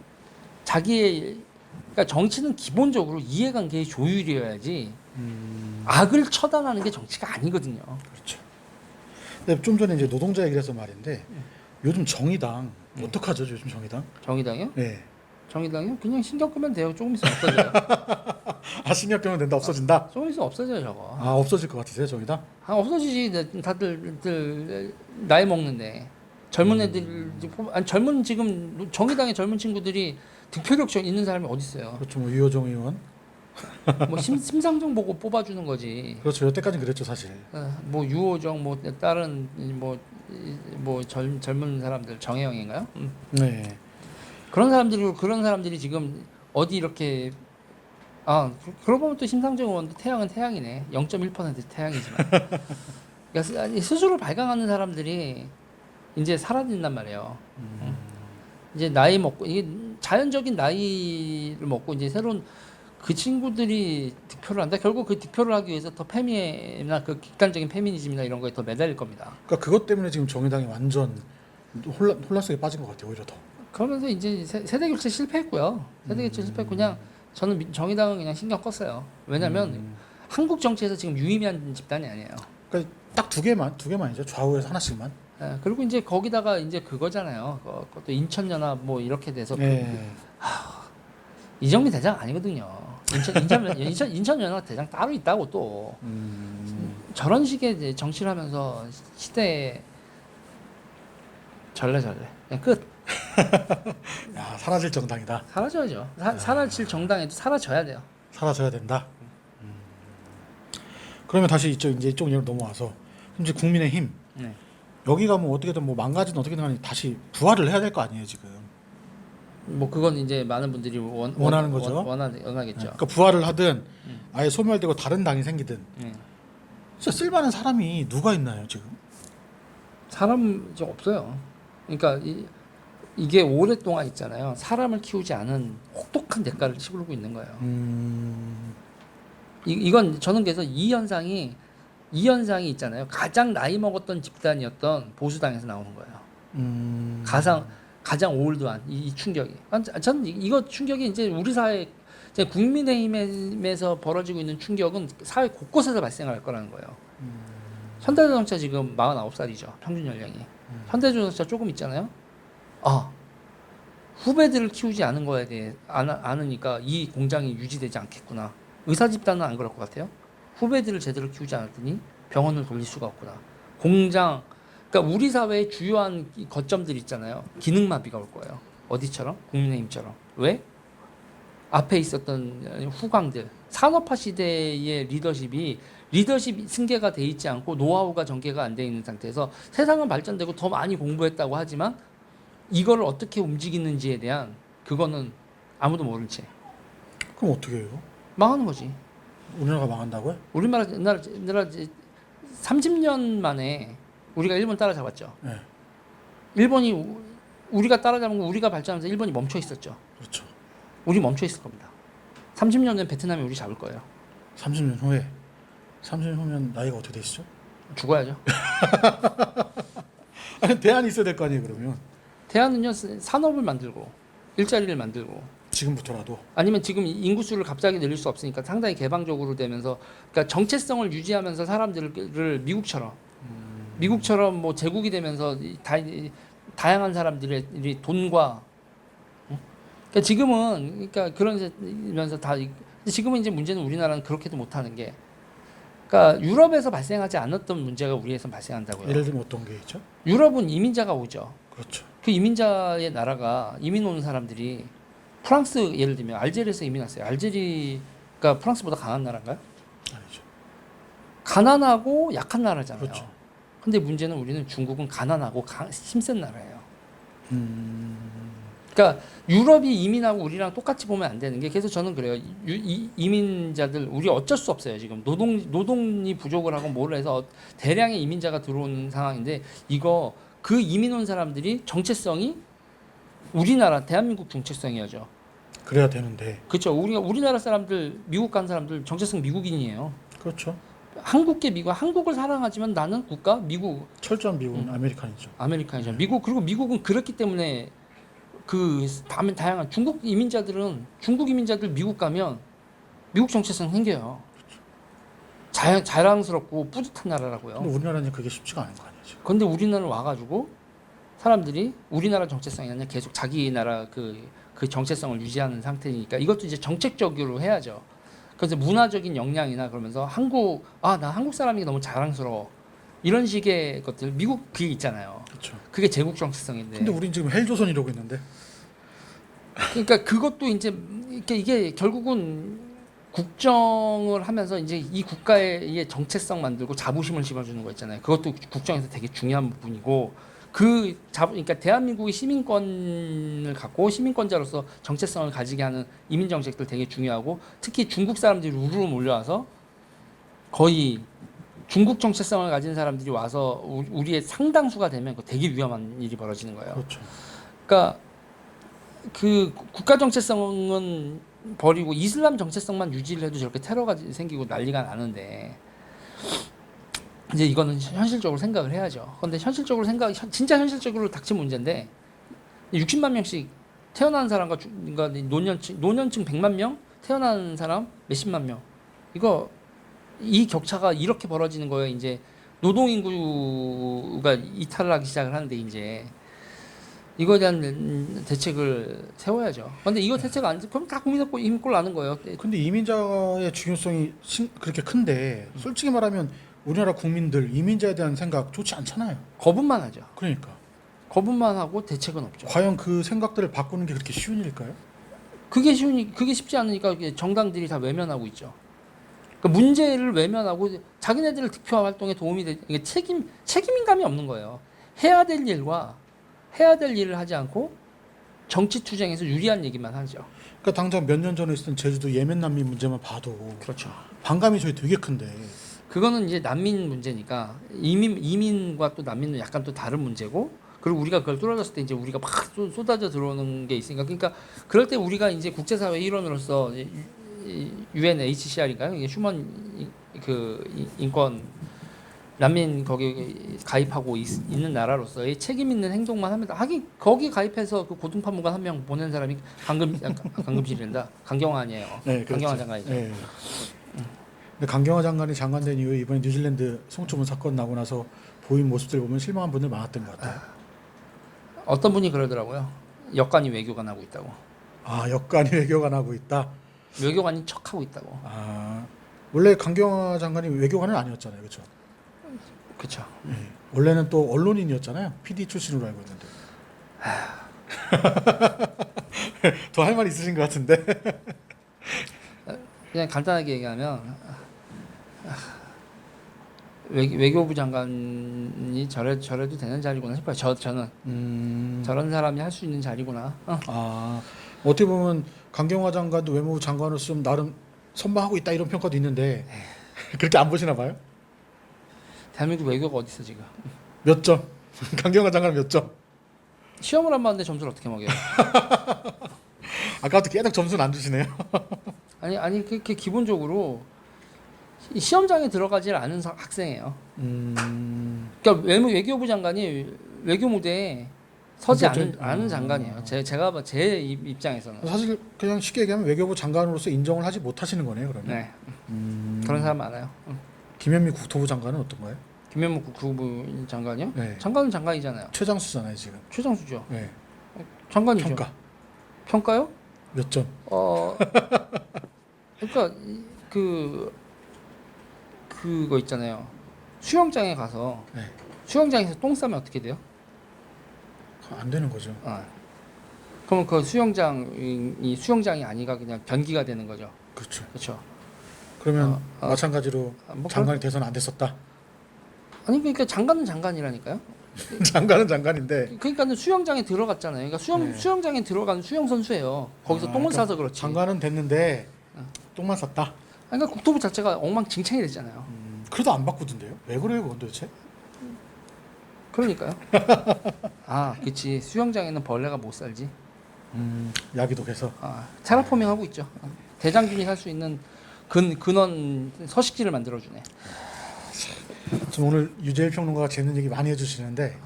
B: 그러니까 정치는 기본적으로 이해관계의 조율이어야지 악을 처단하는 게 정치가 아니거든요.
A: 그렇죠. 근데 좀 전에 이제 노동자 얘기를 해서 말인데 요즘 정의당 어떡하죠 요즘 정의당?
B: 정의당이요?
A: 네.
B: 정의당이요? 그냥 신경 끄면 돼요. 조금 있으면 없어져요.
A: 아 신경 끄면 된다 없어진다?
B: 조금 있으면 없어져요 저거.
A: 아 없어질 것 같으세요 정의당?
B: 아, 없어지지. 다들 나이 먹는데 젊은 애들 아니 젊은 지금 정의당의 젊은 친구들이 득표력 있는 사람이 어디 있어요?
A: 그렇죠 뭐 유호정 의원.
B: 뭐 심상정 보고 뽑아주는 거지.
A: 그렇죠 여태까지는 그랬죠 사실.
B: 뭐 유호정 뭐 다른 젊은 사람들 정혜영인가요?
A: 네.
B: 그런 사람들이 지금 어디 이렇게 그러고 보면 또 심상정 의원도 태양은 태양이네. 0.1% 태양이지만. 그러니까 스스로 발광하는 사람들이 이제 사라진단 말이에요. 이제 나이 먹고 이게 자연적인 나이를 먹고 이제 새로운 그 친구들이 득표를 한다. 결국 그 득표를 하기 위해서 더 페미나 그 극단적인 페미니즘이나 이런 거에 더 매달릴 겁니다.
A: 그러니까 그것 때문에 지금 정의당이 완전 혼란 속에 빠진 것 같아요 오히려 더.
B: 그러면서 이제 세대 교체 실패했고요. 세대 교체 실패 그냥 저는 정의당은 그냥 신경 껐어요. 왜냐면 한국 정치에서 지금 유의미한 집단이 아니에요.
A: 그러니까 딱 두 개만이죠 좌우에서 하나씩만.
B: 예, 그리고 이제 거기다가 이제 그거잖아요. 그것도 인천연합 뭐 이렇게 돼서
A: 네.
B: 이정미 대장 아니거든요. 인천연합 대장 따로 있다고 또 저런 식의 이제 정치를 하면서 시대에 절레절레 그냥 끝.
A: 야 사라질 정당이다.
B: 사라져야죠. 사라질 정당에도 사라져야 돼요.
A: 사라져야 된다. 그러면 다시 이쪽 얘기로 넘어와서 이제 국민의힘
B: 네.
A: 여기가 뭐 어떻게든 뭐 망가진 어떻게든 간에 다시 부활을 해야 될 거 아니에요 지금.
B: 뭐 그건 이제 많은 분들이
A: 원하는 거죠.
B: 원하겠죠.
A: 그러니까 부활을 하든 아예 소멸되고 다른 당이 생기든
B: 네.
A: 진짜 쓸만한 사람이 누가 있나요 지금?
B: 사람 이제 없어요. 그러니까 이게 오랫동안 있잖아요. 사람을 키우지 않은 혹독한 대가를 치르고 있는 거예요. 이건 저는 그래서 이 현상이 있잖아요. 가장 나이 먹었던 집단이었던 보수당에서 나오는 거예요. 가장 올드한 이 충격이. 저는 이거 충격이 이제 우리 사회 이제 국민의힘에서 벌어지고 있는 충격은 사회 곳곳에서 발생할 거라는 거예요. 현대자동차 지금 49살이죠. 평균 연령이. 현대자동차 조금 있잖아요. 후배들을 키우지 않은 거에 대해 않으니까 이 공장이 유지되지 않겠구나. 의사 집단은 안 그럴 것 같아요. 후배들을 제대로 키우지 않았더니 병원을 돌릴 수가 없구나. 공장, 그러니까 우리 사회의 주요한 거점들 있잖아요. 기능마비가 올 거예요. 어디처럼? 국민의힘처럼. 왜? 앞에 있었던 후광들, 산업화 시대의 리더십 승계가 돼 있지 않고 노하우가 전개가 안 돼 있는 상태에서 세상은 발전되고 더 많이 공부했다고 하지만 이거를 어떻게 움직이는지에 대한 그거는 아무도 모른 채
A: 그럼 어떻게 해요?
B: 망하는 거지.
A: 우리나라가 망한다고요?
B: 우리나라 30년 만에 우리가 일본 따라잡았죠.
A: 네.
B: 일본이 우리가 따라잡은 거 우리가 발전하면서 일본이 멈춰 있었죠.
A: 그렇죠.
B: 우리 멈춰 있을 겁니다. 30년 된 베트남이 우리 잡을 거예요.
A: 30년 후에 30년 후면 나이가 어떻게 되시죠?
B: 죽어야죠.
A: 아니 대안이 있어야 될 거 아니에요 그러면.
B: 대안은요 산업을 만들고 일자리를 만들고
A: 지금부터라도.
B: 아니면 지금 인구수를 갑자기 늘릴 수 없으니까 상당히 개방적으로 되면서 그러니까 정체성을 유지하면서 사람들을 미국처럼 뭐 제국이 되면서 다양한 사람들의 돈과 그러니까 지금은 그러니까 그러면서 지금은 이제 문제는 우리나라는 그렇게도 못하는 게 그러니까 유럽에서 발생하지 않았던 문제가 우리에서 발생한다고요.
A: 예를 들면 어떤 게 있죠?
B: 유럽은 이민자가 오죠.
A: 그렇죠.
B: 그 이민자의 나라가 이민 오는 사람들이 프랑스 예를 들면 알제리에서 이민 왔어요. 알제리가 프랑스보다 강한 나라인가요?
A: 아니죠.
B: 가난하고 약한 나라잖아요.
A: 그렇죠.
B: 근데 문제는 우리는 중국은 가난하고 힘센 나라예요. 그러니까 유럽이 이민하고 우리랑 똑같이 보면 안 되는 게 그래서 저는 그래요. 이민자들 우리 어쩔 수 없어요. 지금 노동이 부족을 하고 뭐를 해서 대량의 이민자가 들어오는 상황인데 이거 그 이민 온 사람들이 정체성이 우리나라 대한민국 정체성이죠.
A: 그래야 되는데.
B: 그렇죠. 우리나라 사람들 미국 간 사람들 정체성 미국인이에요.
A: 그렇죠.
B: 한국계 미국 한국을 사랑하지만 나는 국가 미국
A: 철저한 미국은 아메리칸이죠.
B: 아메리칸이죠. 미국 그리고 미국은 그렇기 때문에 그 다양한 중국 이민자들 미국 가면 미국 정체성 생겨요. 자랑스럽고 뿌듯한 나라라고요.
A: 근데 우리나라는 그게 쉽지가 않은 거 아니에요. 지금.
B: 그런데 우리나라는 와가지고 사람들이 우리나라 정체성이 아니라 계속 자기 나라 그 정체성을 유지하는 상태니까 이것도 이제 정책적으로 해야죠. 그래서 문화적인 역량이나 그러면서 나 한국 사람이 너무 자랑스러워. 이런 식의 것들 미국 그게 있잖아요.
A: 그렇죠.
B: 그게 제국 정체성인데.
A: 근데 우린 지금 헬조선 이러고 있는데.
B: 그러니까 그것도 이제 이게 결국은 국정을 하면서 이제 이 국가의 정체성 만들고 자부심을 심어주는 거 있잖아요. 그것도 국정에서 되게 중요한 부분이고 그러니까 대한민국의 시민권을 갖고 시민권자로서 정체성을 가지게 하는 이민 정책들 되게 중요하고 특히 중국 사람들이 우르르 몰려와서 거의 중국 정체성을 가진 사람들이 와서 우리의 상당수가 되면 그거 되게 위험한 일이 벌어지는 거예요.
A: 그렇죠.
B: 그러니까 그 국가 정체성은 버리고 이슬람 정체성만 유지를 해도 저렇게 테러가 생기고 난리가 나는데 이제 이거는 현실적으로 생각을 해야죠. 그런데 진짜 현실적으로 닥친 문제인데 60만 명씩 태어난 사람과 그러니까 노년층 100만 명, 태어난 사람 몇십만 명. 이 격차가 이렇게 벌어지는 거예요. 이제 노동 인구가 이탈을 하기 시작을 하는데 이제 이거에 대한 대책을 세워야죠. 그런데 이거 대책 안 그럼 다 국민의 힘꼴 나는 거예요.
A: 근데 이민자의 중요성이 그렇게 큰데 솔직히 말하면 우리나라 국민들 이민자에 대한 생각 좋지 않잖아요.
B: 거부만 하죠.
A: 그러니까
B: 거부만 하고 대책은 없죠.
A: 과연 그 생각들을 바꾸는 게 그렇게 쉬운 일일까요?
B: 그게 쉽지 않으니까 정당들이 다 외면하고 있죠. 그러니까 문제를 외면하고 자기네들 득표 활동에 도움이 이게 책임감이 없는 거예요. 해야 될 일을 하지 않고 정치 투쟁에서 유리한 얘기만 하죠.
A: 그러니까 당장 몇 년 전에 있었던 제주도 예멘 난민 문제만 봐도
B: 그렇죠.
A: 반감이 저희 되게 큰데.
B: 그거는 이제 난민 문제니까 이민과 또 난민은 약간 또 다른 문제고 그리고 우리가 그걸 뚫어졌을 때 이제 우리가 막 쏟아져 들어오는 게 있으니까 그러니까 그럴 때 우리가 이제 국제사회 일원으로서 UNHCR인가요? 이게 휴먼 인권 난민 거기 가입하고 있는 나라로서의 책임 있는 행동만 하면 하긴 거기 가입해서 그 고등판무관 한 명 보낸 사람이 강금실이란다. 강경화 아니에요.
A: 네, 그렇죠.
B: 강경화 장관이죠.
A: 네. 근데 강경화 장관이 장관된 이후에 이번에 뉴질랜드 성추문 사건 나고 나서 보인 모습들 보면 실망한 분들 많았던 것 같아요.
B: 어떤 분이 그러더라고요. 역관이 외교관 하고 있다고.
A: 아, 역관이 외교관 하고 있다.
B: 외교관인 척하고 있다고.
A: 아, 원래 강경화 장관이 외교관은 아니었잖아요, 그렇죠?
B: 그렇죠.
A: 원래는 또 언론인이었잖아요. PD 출신으로 알고 있는데. 더 할 말 있으신 것 같은데.
B: 그냥 간단하게 얘기하면 외교부 장관이 저래도 되는 자리구나 싶어요. 저는 저런 사람이 할 수 있는 자리구나.
A: 아, 어떻게 보면 강경화 장관도 외무부 장관으로서 좀 나름 선방하고 있다 이런 평가도 있는데 그렇게 안 보시나 봐요?
B: 대한민국 외교가 어디 있어 지금?
A: 몇 점? 강경화 장관 몇 점?
B: 시험을 안 봤는데 점수를 어떻게 먹여요?
A: 아까부터 계속 점수는 안 주시네요.
B: 아니 그게 기본적으로 시험장에 들어가질 않은 학생이에요. 그러니까 외교부 장관이 외교 무대에 서지 않은 장관이에요. 제가 제 입장에서는.
A: 사실 그냥 쉽게 얘기하면 외교부 장관으로서 인정을 하지 못하시는 거네요, 그러면.
B: 네. 그런 사람 많아요.
A: 김현미 국토부 장관은 어떤가요?
B: 김현무 국토부 장관이요?
A: 네.
B: 장관은 장관이잖아요.
A: 최장수잖아요, 지금.
B: 최장수죠.
A: 네.
B: 장관이죠. 평가요?
A: 몇 점?
B: 그러니까 그거 있잖아요. 수영장에 가서
A: 네.
B: 수영장에서 똥 싸면 어떻게 돼요?
A: 안 되는 거죠.
B: 그러면 그 수영장이 아니가 그냥 변기가 되는 거죠.
A: 그렇죠.
B: 그렇죠.
A: 그러면 마찬가지로
B: 뭐
A: 장관이 돼서는 안 됐었다.
B: 아니 그러니까 장관은 장관이라니까요.
A: 장관은 장관인데.
B: 그러니까는 수영장에 들어갔잖아요. 그러니까 수영장에 들어가는 수영 선수예요. 거기서 똥을
A: 그러니까
B: 싸서 그렇지.
A: 장관은 됐는데 똥만 쌌다.
B: 그러니까 국토부 자체가 엉망진창이 됐잖아요.
A: 그래도 안 바꾸던데요? 왜 그래요, 그건 도대체?
B: 그러니까요. 그치. 수영장에는 벌레가 못 살지.
A: 야기독해서.
B: 테라포밍 하고 있죠. 대장균이 살 수 있는 근원 서식지를 만들어주네.
A: 좀 오늘 유재일 평론가가 재밌는 얘기 많이 해주시는데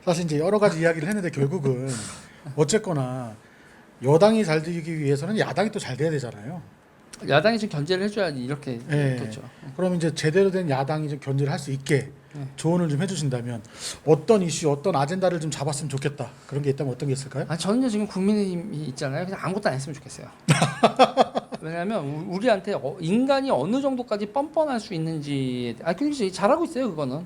A: 사실 이제 여러 가지 이야기를 했는데 결국은 어쨌거나 여당이 잘 되기 위해서는 야당이 또 잘 돼야 되잖아요.
B: 야당이 좀 견제를 해줘야지 이렇게
A: 네.
B: 됐죠.
A: 그럼 이제 제대로 된 야당이 좀 견제를 할 수 있게
B: 네.
A: 조언을 좀 해주신다면 어떤 이슈, 어떤 아젠다를 좀 잡았으면 좋겠다. 그런 게 있다면 어떤 게 있을까요?
B: 아 저는요 지금 국민의힘이 있잖아요. 그냥 아무것도 안 했으면 좋겠어요. 왜냐하면 우리한테 인간이 어느 정도까지 뻔뻔할 수 있는지 그렇지 잘하고 있어요 그거는.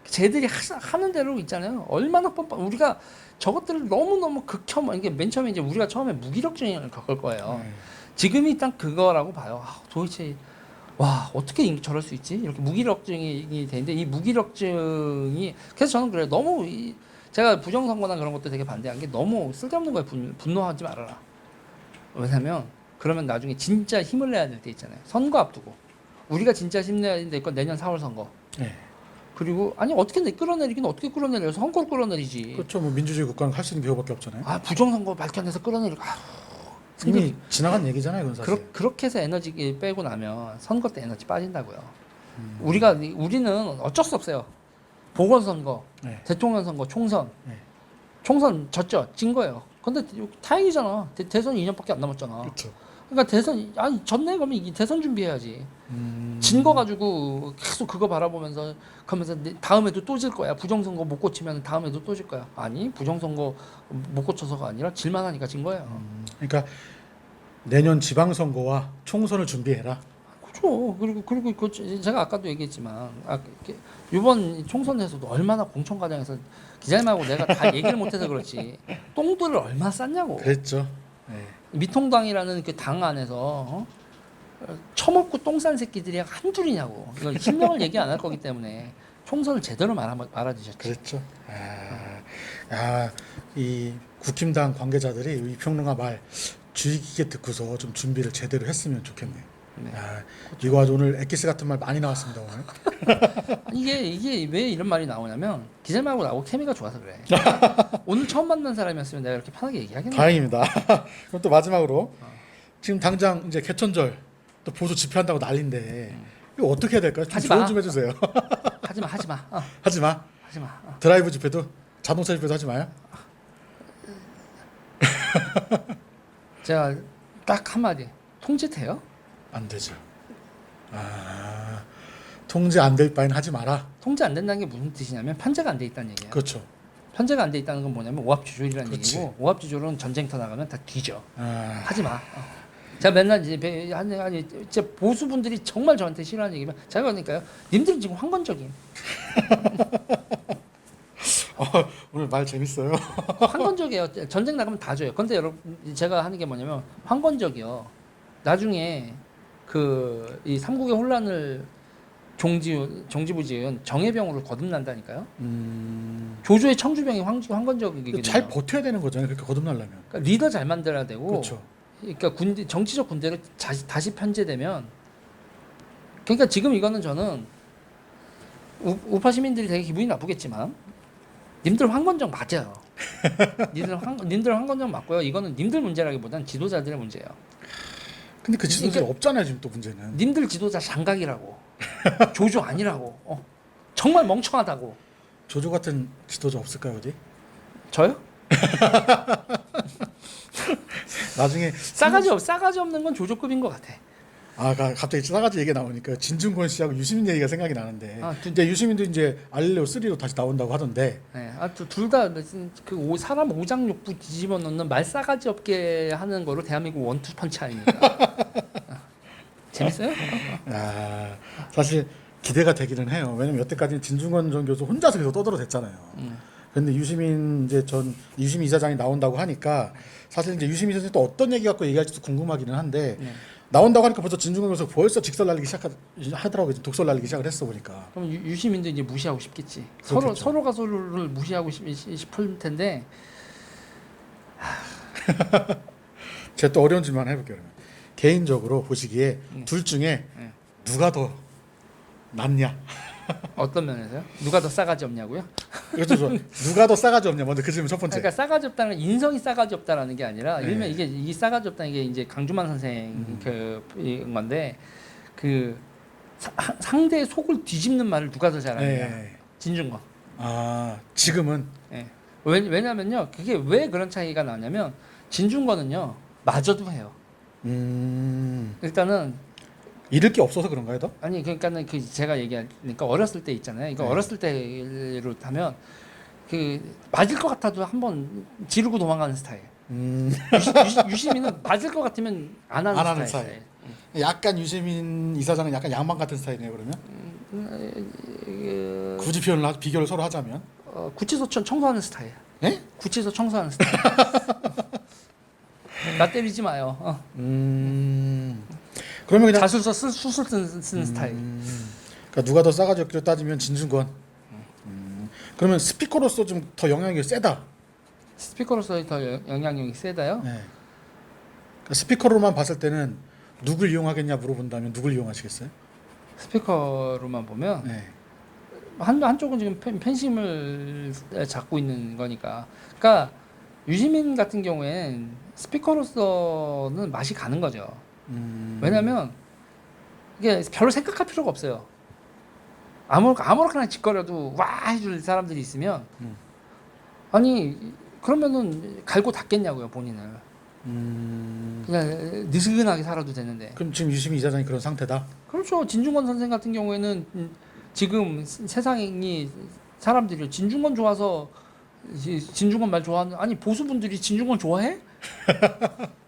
B: 쟤들이 하는 대로 있잖아요. 얼마나 뻔뻔. 우리가 저것들을 너무 극혐. 이게 맨 처음에 이제 우리가 처음에 무기력증을 겪을 거예요. 지금이 딱 그거라고 봐요. 도대체 와 어떻게 저럴 수 있지? 이렇게 무기력증이 되는데 이 무기력증이 그래서 저는 그래요. 너무 제가 부정선거나 그런 것도 되게 반대한 게 너무 쓸데없는 거에 분노하지 말아라. 왜냐면 그러면 나중에 진짜 힘을 내야 될 때 있잖아요. 선거 앞두고 우리가 진짜 힘내야 될 건 내년 4월 선거.
A: 네.
B: 그리고 아니 어떻게 끌어내리긴 어떻게 끌어내려? 선거로 끌어내리지.
A: 그렇죠. 뭐 민주주의 국가는 할 수 있는 게 그거밖에 없잖아요.
B: 부정선거 밝혀내서 끌어내리고.
A: 이미 지나간 얘기잖아요, 그건 사실.
B: 그렇게 해서 에너지 빼고 나면 선거 때 에너지 빠진다고요. 우리는 어쩔 수 없어요. 보궐선거,
A: 네.
B: 대통령 선거, 총선.
A: 네.
B: 총선 졌죠. 진 거예요. 근데 다행이잖아. 대선 2년밖에 안 남았잖아.
A: 그렇죠.
B: 그러니까 대선 졌네 그러면 이 대선 준비해야지. 진 거 가지고 계속 그거 바라보면서 그러면서 다음에도 또 질 거야. 부정선거 못 고치면 다음에도 또 질 거야. 아니 부정선거 못 고쳐서가 아니라 질만 하니까 진 거예요.
A: 그러니까 내년 지방선거와 총선을 준비해라.
B: 그렇죠. 그리고 제가 아까도 얘기했지만 이번 총선에서도 얼마나 공천 과정에서 기자님하고 내가 다 얘기를 못해서 그렇지 똥들을 얼마나 쌌냐고.
A: 그랬죠. 네.
B: 미통당이라는 그 당 안에서 처먹고 똥 싼 새끼들이 한둘이냐고. 이거 실명을 얘기 안 할 거기 때문에 총선을 제대로 말아주셨죠.
A: 그랬죠. 이 국힘당 관계자들이 이 평론가 말 주의 깊게 듣고서 좀 준비를 제대로 했으면 좋겠네요.
B: 네.
A: 이거 아주 오늘 엑기스 같은 말 많이 나왔습니다 오늘.
B: 이게 왜 이런 말이 나오냐면 기자님하고 나하고 케미가 좋아서 그래. 오늘 처음 만난 사람이었으면 내가 이렇게 편하게 얘기하겠네.
A: 다행입니다. 그럼 또 마지막으로 지금 당장 이제 개천절 또 보수 집회한다고 난리인데 이거 어떻게 해야 될까요? 좀 조언 좀 해주세요.
B: 하지 마.
A: 하지 마. 드라이브 집회도 자동차 집회도 하지 마요.
B: 제가 딱 한마디 통제 돼요?
A: 안 되죠. 통제 안 될 바에는 하지 마라.
B: 통제 안 된다는 게 무슨 뜻이냐면 편제가 안 돼 있다는 얘기예요.
A: 그렇죠.
B: 편제가 안 돼 있다는 건 뭐냐면 오합지졸이라는
A: 그렇지.
B: 얘기고 오합지졸은 전쟁터 나가면 다 뒤져.
A: 아,
B: 하지 마. 제가 맨날 이제 아니 제 보수분들이 정말 저한테 싫어하는 얘기면 제가 그러니까요. 님들은 지금 황건적인.
A: 오늘 말 재밌어요.
B: 황건적이에요. 전쟁 나가면 다 줘요. 근데 여러분 제가 하는 게 뭐냐면 황건적이요. 나중에 이 삼국의 혼란을 종지부지은 정예병으로 거듭난다니까요. 조조의 청주병이 황건적이거든요.
A: 잘 버텨야 되는 거잖아요. 그렇게 거듭나려면.
B: 그러니까 리더 잘 만들어야 되고.
A: 그렇죠.
B: 그러니까 정치적 군대로 다시 편제되면. 그러니까 지금 이거는 저는 우파 시민들이 되게 기분이 나쁘겠지만 님들 황건적 맞아요. 님들 황건적 맞고요. 이거는 님들 문제라기보단 지도자들의 문제예요.
A: 근데 그 지도자들이
B: 그러니까
A: 없잖아요. 지금 또 문제는.
B: 님들 지도자 장각이라고. 조조 아니라고. 정말 멍청하다고.
A: 조조 같은 지도자 없을까요 어디?
B: 저요?
A: 나중에
B: 싸가지 없는 건 조조급인 것 같아.
A: 갑자기 싸가지 얘기 나오니까 진중권 씨하고 유시민 얘기가 생각이 나는데. 근데 유시민도 이제 알릴레오 3로 다시 나온다고 하던데.
B: 네, 둘 다 사람 오장육부 뒤집어 놓는 말 싸가지 없게 하는 거로 대한민국 원투펀치 아닙니까? 재밌어요?
A: 사실 기대가 되기는 해요. 왜냐면 여태까지는 진중권 전 교수 혼자서 계속 떠들어댔잖아요. 근데 유시민 이사장이 나온다고 하니까 사실 이제 유시민 선생님 또 어떤 얘기 갖고 얘기할지도 궁금하기는 한데 나온다고 하니까 벌써 진중권 교수 벌써 직설 날리기 시작하더라고요. 독설 날리기 시작을 했어 보니까.
B: 그럼 유시민도 이제 무시하고 싶겠지.
A: 그렇겠죠.
B: 서로가 서로를 무시하고 싶을 텐데.
A: 제가 또 어려운 질문 해볼게요. 그러면. 개인적으로 보시기에 둘 중에 누가 더 낫냐?
B: 어떤 면에서요? 누가 더 싸가지 없냐고요?
A: 그렇죠. 누가 더 싸가지 없냐? 먼저 그 질문 첫 번째.
B: 그러니까 싸가지 없다는 건 인성이 싸가지 없다라는 게 아니라 일명 이게 싸가지 없다는 게 이제 강주만 선생 그 건데 상대의 속을 뒤집는 말을 누가 더 잘하느냐? 진중권.
A: 지금은.
B: 왜냐면요. 그게 왜 그런 차이가 나냐면 진중권은요 마저도 해요. 일단은
A: 잃을 게 없어서 그런가요, 더?
B: 아니 그러니까는 그 제가 얘기하니까 어렸을 때 있잖아요. 이거
A: 네.
B: 어렸을 때로 하면 그 맞을 것 같아도 한번 지르고 도망가는 스타일. 유시민은 맞을 것 같으면 안 하는
A: 안 하는
B: 스타일.
A: 약간 유시민 이사장은 약간 양반 같은 스타일이네요, 그러면.
B: 그,
A: 굳이 비교를 서로 하자면.
B: 구치소 청소하는 스타일.
A: 예?
B: 구치소 청소하는 스타일. 나 때리지 마요.
A: 그러면 그냥
B: 자술서 수술 쓰는 스타일.
A: 그러니까 누가 더 싸가지 없기로 따지면 진중권. 그러면 스피커로서 좀 더 영향력이 세다.
B: 스피커로서 더 영향력이 세다요?
A: 네. 그러니까 스피커로만 봤을 때는 누굴 이용하겠냐 물어본다면 누굴 이용하시겠어요?
B: 스피커로만 보면
A: 네.
B: 한쪽은 지금 팬심을 잡고 있는 거니까. 그러니까 유시민 같은 경우엔 스피커로서는 맛이 가는 거죠. 왜냐면 이게 별로 생각할 필요가 없어요. 아무렇게나 짓거려도 와 해줄 사람들이 있으면 아니 그러면은 갈고 닦겠냐고요 본인을. 그냥 느슨하게 살아도 되는데.
A: 그럼 지금 유시민 이사장이 그런 상태다.
B: 그렇죠. 진중권 선생 같은 경우에는 지금 세상이 사람들이 진중권 좋아서 진중권 말 좋아하는 아니 보수분들이 진중권 좋아해?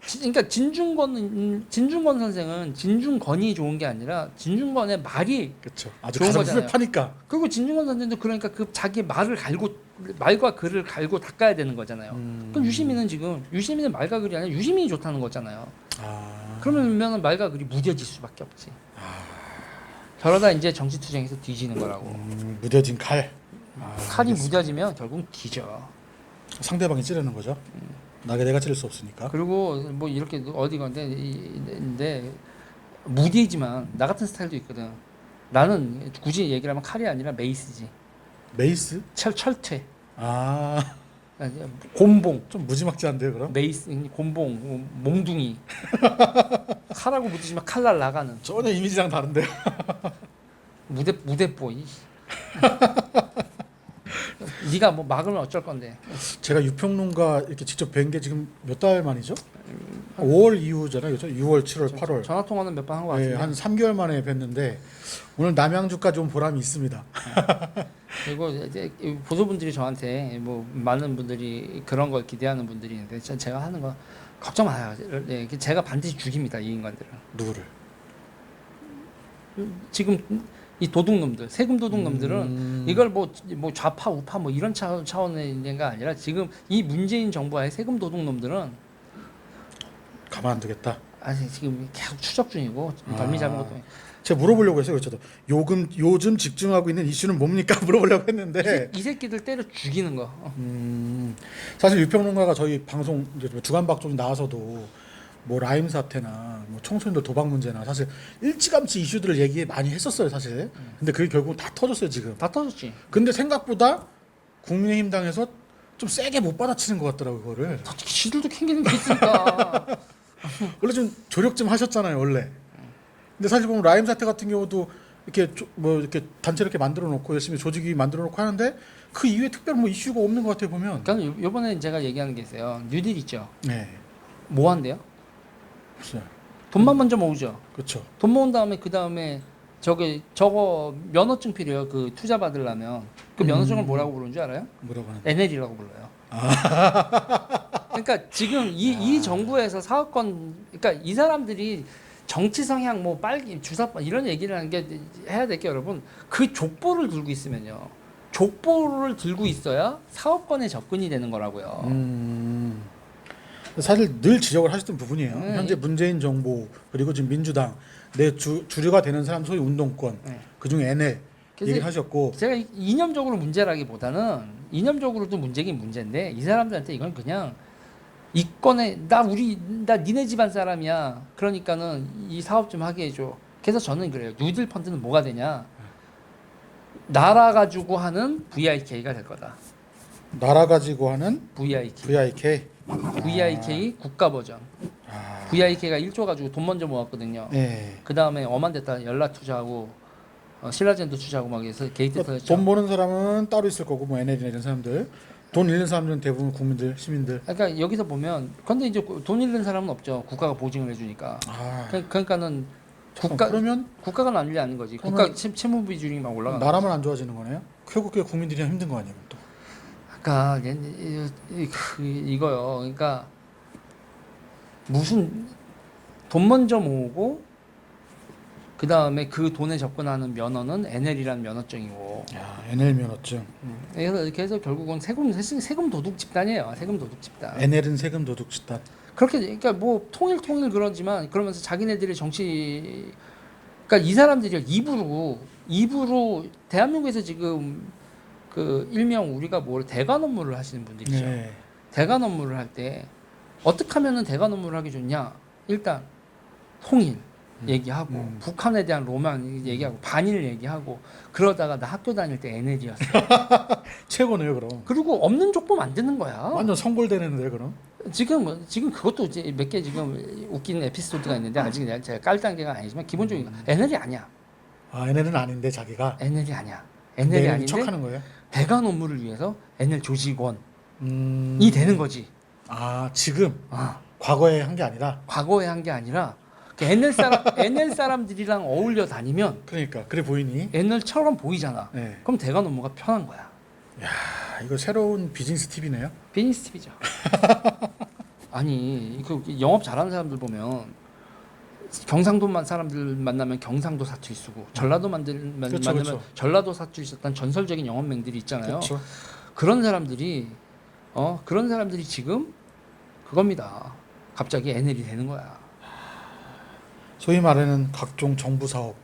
B: 그러니까 진중권 선생은 진중권이 좋은 게 아니라 진중권의 말이
A: 그렇죠. 아주
B: 좋은
A: 가슴
B: 거잖아요.
A: 술 파니까.
B: 그리고 진중권 선생도 그러니까 그 자기 말과 글을 갈고 닦아야 되는 거잖아요. 그럼 유시민은 지금 유시민의 말과 글이 아니라 유시민이 좋다는 거잖아요. 그러면 말과 글이 무뎌질 수밖에 없지. 저러다 이제 정치투쟁에서 뒤지는 거라고.
A: 무뎌진 칼.
B: 칼이 무뎌지면 결국 뒤져.
A: 상대방이 찌르는 거죠. 내가 찌를 수 없으니까.
B: 그리고 뭐 이렇게 어디 건데 무디지만 나 같은 스타일도 있거든. 나는 굳이 얘기를 하면 칼이 아니라 메이스지.
A: 메이스?
B: 철퇴.
A: 아,
B: 곤봉.
A: 좀 무지막지한데요, 그럼?
B: 메이스, 곤봉, 몽둥이. 칼하고 묻으시면 칼날 나가는.
A: 전혀 이미지랑 다른데요.
B: 무대뽀. 네가 뭐 막으면 어쩔 건데.
A: 제가 유평론가 이렇게 직접 뵌 게 지금 몇 달 만이죠? 5월 이후잖아요, 그죠? 6월, 7월, 8월.
B: 전화 통화는 몇 번 한 것 같은데.
A: 한 3개월 만에 뵀는데 오늘 남양주까지 온 보람이 있습니다.
B: 그리고 이제 보수분들이 저한테 뭐 많은 분들이 그런 걸 기대하는 분들이 있는데 제가 하는 거 걱정 마요. 네, 제가 반드시 죽입니다 이 인간들을.
A: 누구를?
B: 지금 이 도둑놈들, 세금 도둑놈들은 이걸 뭐 좌파 우파 뭐 이런 차원의 인가 아니라 지금 이 문재인 정부와의 세금 도둑놈들은
A: 가만 안 두겠다.
B: 아니 지금 계속 추적 중이고 덜미 잡은 것도
A: 제가 물어보려고 했어요. 저도 요즘 집중하고 있는 이슈는 뭡니까 물어보려고 했는데
B: 이 새끼들 때려 죽이는 거.
A: 사실 유평론가가 저희 방송 이제 주간 박종 나와서도 뭐 라임 사태나 뭐 청소년들 도박 문제나 사실 일찌감치 이슈들을 얘기 많이 했었어요 사실. 근데 그게 결국 다 터졌어요 지금.
B: 다 터졌지.
A: 근데 생각보다 국민의힘당에서 좀 세게 못 받아치는 것 같더라고 그거를.
B: 지들도 캥기는 게 있으니까.
A: 원래 좀 조력 좀 하셨잖아요 원래. 근데 사실 보면 라임 사태 같은 경우도 이렇게 뭐 이렇게 단체 이렇게 만들어 놓고 열심히 조직이 만들어 놓고 하는데 그 이후에 특별 뭐 이슈가 없는 것 같아요 보면.
B: 그러니까 요번에 제가 얘기하는 게 있어요. 뉴딜 있죠.
A: 네.
B: 뭐 한대요?
A: 없어요.
B: 돈만 먼저 모으죠.
A: 그렇죠.
B: 돈 모은 다음에 그 다음에 저거 면허증 필요해요. 그 투자 받으려면 그 면허증을 뭐라고 부르는 줄 알아요?
A: 뭐라고 하는?
B: NL이라고 불러요. 그러니까 지금 이 정부에서 사업권, 그러니까 이 사람들이 정치 성향 뭐 빨기 주사권 이런 얘기를 하는 게 해야 될 게 여러분 그 족보를 들고 있으면요. 족보를 들고 있어야 사업권에 접근이 되는 거라고요.
A: 사실 늘 지적을 하셨던 부분이에요.
B: 네.
A: 현재 문재인 정부 그리고 지금 민주당 내 주류가 되는 사람 소위 운동권
B: 네.
A: 그중에 NL
B: 그래서
A: 얘기를 하셨고
B: 제가 이념적으로 문제라기보다는 이념적으로도 문제긴 문제인데 이 사람들한테 이건 그냥 이권에 나 니네 집안 사람이야. 그러니까는 이 사업 좀 하게 해줘. 그래서 저는 그래요. 뉴딜 펀드는 뭐가 되냐? 나라 가지고 하는 VIK가 될 거다.
A: 나라 가지고 하는
B: VIK
A: VIK.
B: 국가 버전. VIK가 1조 가지고 돈 먼저 모았거든요.
A: 네.
B: 그 다음에 엄한 데다 연락 투자하고 신라젠도 투자하고 막 해서 게이트
A: 그러니까
B: 터졌죠.
A: 돈 버는 사람은 따로 있을 거고 뭐 NL이나 이런 사람들 돈 잃는 사람들은 대부분 국민들 시민들.
B: 그러니까 여기서 보면 근데 이제 돈 잃는 사람은 없죠. 국가가 보증을 해주니까. 그러니까는
A: 그러면
B: 국가가 난리 나는 거지.
A: 그러면-
B: 국가 채무 비중이 막 올라가는.
A: 나라만 안 좋아지는 거네요. 결국에 국민들이랑 힘든 거 아니에요, 또.
B: 그러니까 이거요. 그러니까 무슨 돈 먼저 모으고 그 다음에 그 돈에 접근하는 면허는 NL이라는 면허증이고.
A: 야, NL 면허증.
B: 그래서 결국은 세금 도둑 집단이에요. 세금 도둑 집단.
A: NL은 세금 도둑 집단.
B: 그렇게 그러니까 뭐 통일 그러지만 그러면서 자기네들의 정치 그러니까 이 사람들이 입으로 대한민국에서 지금 그 일명 우리가 뭘 대관 업무를 하시는 분들이죠.
A: 네.
B: 대관 업무를 할 때 어떻게 하면은 대관 업무를 하기 좋냐? 일단 통일 얘기하고 북한에 대한 로망 얘기하고 반일 얘기하고 그러다가 나 학교 다닐 때 NL이었어.
A: 최고네요, 그럼.
B: 그리고 없는 족보 만드는 거야.
A: 완전 선골되는데 그럼.
B: 지금 그것도 이제 몇 개 지금 웃긴 에피소드가 있는데 아직 제가 깔 단계가 아니지만 기본적인 NL이 아니야.
A: 아, NL은 아닌데 자기가
B: NL이 아니야.
A: NL이
B: NL이 아닌데
A: 척하는 거예요.
B: 대관 업무를 위해서 NL 조직원이 되는 거지.
A: 아, 지금
B: 아,
A: 과거에 한 게 아니라.
B: 과거에 한 게 아니라 그 NL 사람들이랑 어울려 다니면
A: 그러니까 그래 보이니?
B: NL처럼 보이잖아.
A: 네.
B: 그럼 대관 업무가 편한 거야.
A: 아, 이거 새로운 비즈니스 팁이네요.
B: 비즈니스 팁이죠. 아니 그 영업 잘하는 사람들 보면 경상도 사람들 만나면 경상도 사투리 쓰고 전라도 만나면
A: 그렇죠.
B: 전라도 사투리 썼던 전설적인 영업맹들이 있잖아요.
A: 그렇죠.
B: 그런 사람들이 지금 그겁니다. 갑자기 NL이 되는 거야.
A: 소위 말하는 각종 정부 사업,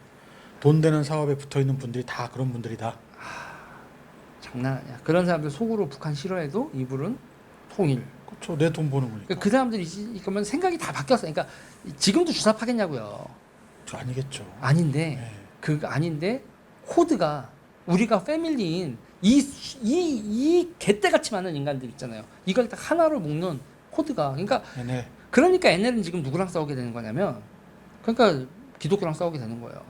A: 돈 되는 사업에 붙어 있는 분들이 다 그런 분들이다.
B: 장난 아니야. 그런 사람들 속으로 북한 싫어해도 이불은 통일.
A: 그렇죠. 내 돈 버는 거니까.
B: 그 사람들이 그러면 생각이 다 바뀌었어. 그러니까 지금도 주사파겠냐고요.
A: 저 아니겠죠.
B: 아닌데
A: 네.
B: 아닌데 코드가 우리가 패밀리인 이 개떼같이 많은 인간들 있잖아요. 이걸 딱 하나로 묶는 코드가
A: NL.
B: 그러니까 NL은 지금 누구랑 싸우게 되는 거냐면 그러니까 기독교랑 싸우게 되는 거예요.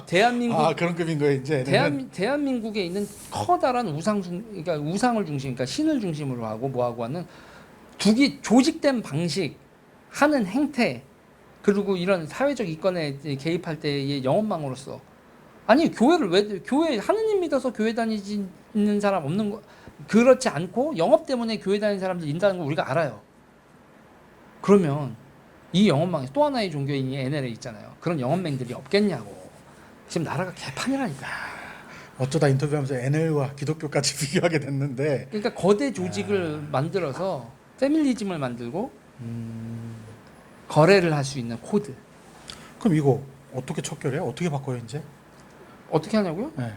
B: 대한민국
A: 아, 그런 급인 거예요, 이제. NL은.
B: 대한민국에 있는 커다란 그러니까 우상을 중심, 그러니까 신을 중심으로 하고 뭐하고 하는 조직된 방식, 하는 행태, 그리고 이런 사회적 이권에 개입할 때의 영업망으로서 아니 교회 하느님 믿어서 교회 다니는 사람 없는 거 그렇지 않고 영업 때문에 교회 다니는 사람들 있다는 거 우리가 알아요. 그러면 이 영업망에 또 하나의 종교인이 NL에 있잖아요. 그런 영업맹들이 없겠냐고. 지금 나라가 개판이라니까.
A: 어쩌다 인터뷰하면서 NL과 기독교까지 비교하게 됐는데.
B: 그러니까 거대 조직을 만들어서 패밀리즘을 만들고 거래를 할 수 있는 코드.
A: 그럼 이거 어떻게 척결해요? 어떻게 바꿔요, 이제?
B: 어떻게 하냐고요?
A: 네.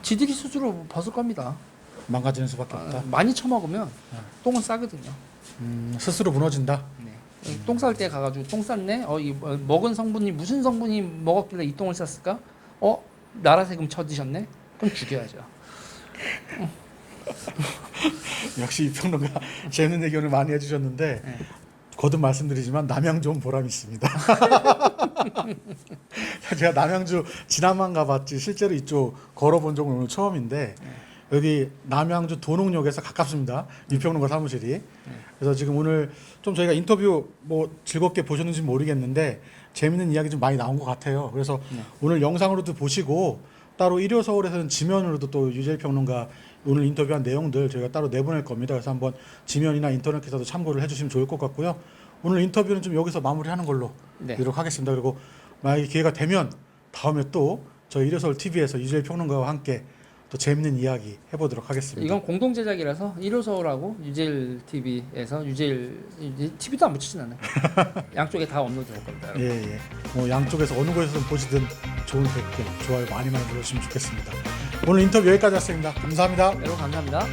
B: 지들이 스스로 벗을 겁니다.
A: 망가지는 수밖에 없다.
B: 많이 처먹으면
A: 네.
B: 똥은 싸거든요.
A: 스스로 무너진다.
B: 네. 똥 쌀 때 가가지고 똥 쌌네. 먹은 성분이 무슨 성분이 먹었길래 이 똥을 쌌을까? 나라 세금 쳐드셨네. 그럼 죽여야죠.
A: 역시 이 평론가 재밌는 얘기 오늘 많이 해주셨는데
B: 네.
A: 거듭 말씀드리지만 남양주 온 보람이 있습니다. 제가 남양주 지난번 가봤지 실제로 이쪽 걸어본 적은 오늘 처음인데 여기 남양주 도농역에서 가깝습니다. 유평론가 사무실이. 그래서 지금 오늘 좀 저희가 인터뷰 뭐 즐겁게 보셨는지 모르겠는데 재밌는 이야기 좀 많이 나온 것 같아요. 그래서 오늘 영상으로도 보시고 따로 일요서울에서는 지면으로도 또 유재일 평론가 오늘 인터뷰한 내용들 저희가 따로 내보낼 겁니다. 그래서 한번 지면이나 인터넷 기사도 참고를 해주시면 좋을 것 같고요. 오늘 인터뷰는 좀 여기서 마무리하는 걸로 이렇게 하겠습니다. 그리고 만약에 기회가 되면 다음에 또 저희 일요서울 TV에서 유재일 평론가와 함께 또 재밌는 이야기 해보도록 하겠습니다.
B: 이건 공동 제작이라서 1호 서울하고 유재일 TV에서 유재일 TV도 안 붙이진 않아요. 양쪽에 다 업로드 될 겁니다. 여러분.
A: 예. 뭐 양쪽에서 어느 곳에서 보시든 좋은 댓글, 좋아요 많이 눌러주시면 좋겠습니다. 오늘 인터뷰 여기까지 했습니다. 감사합니다.
B: 여러분 감사합니다.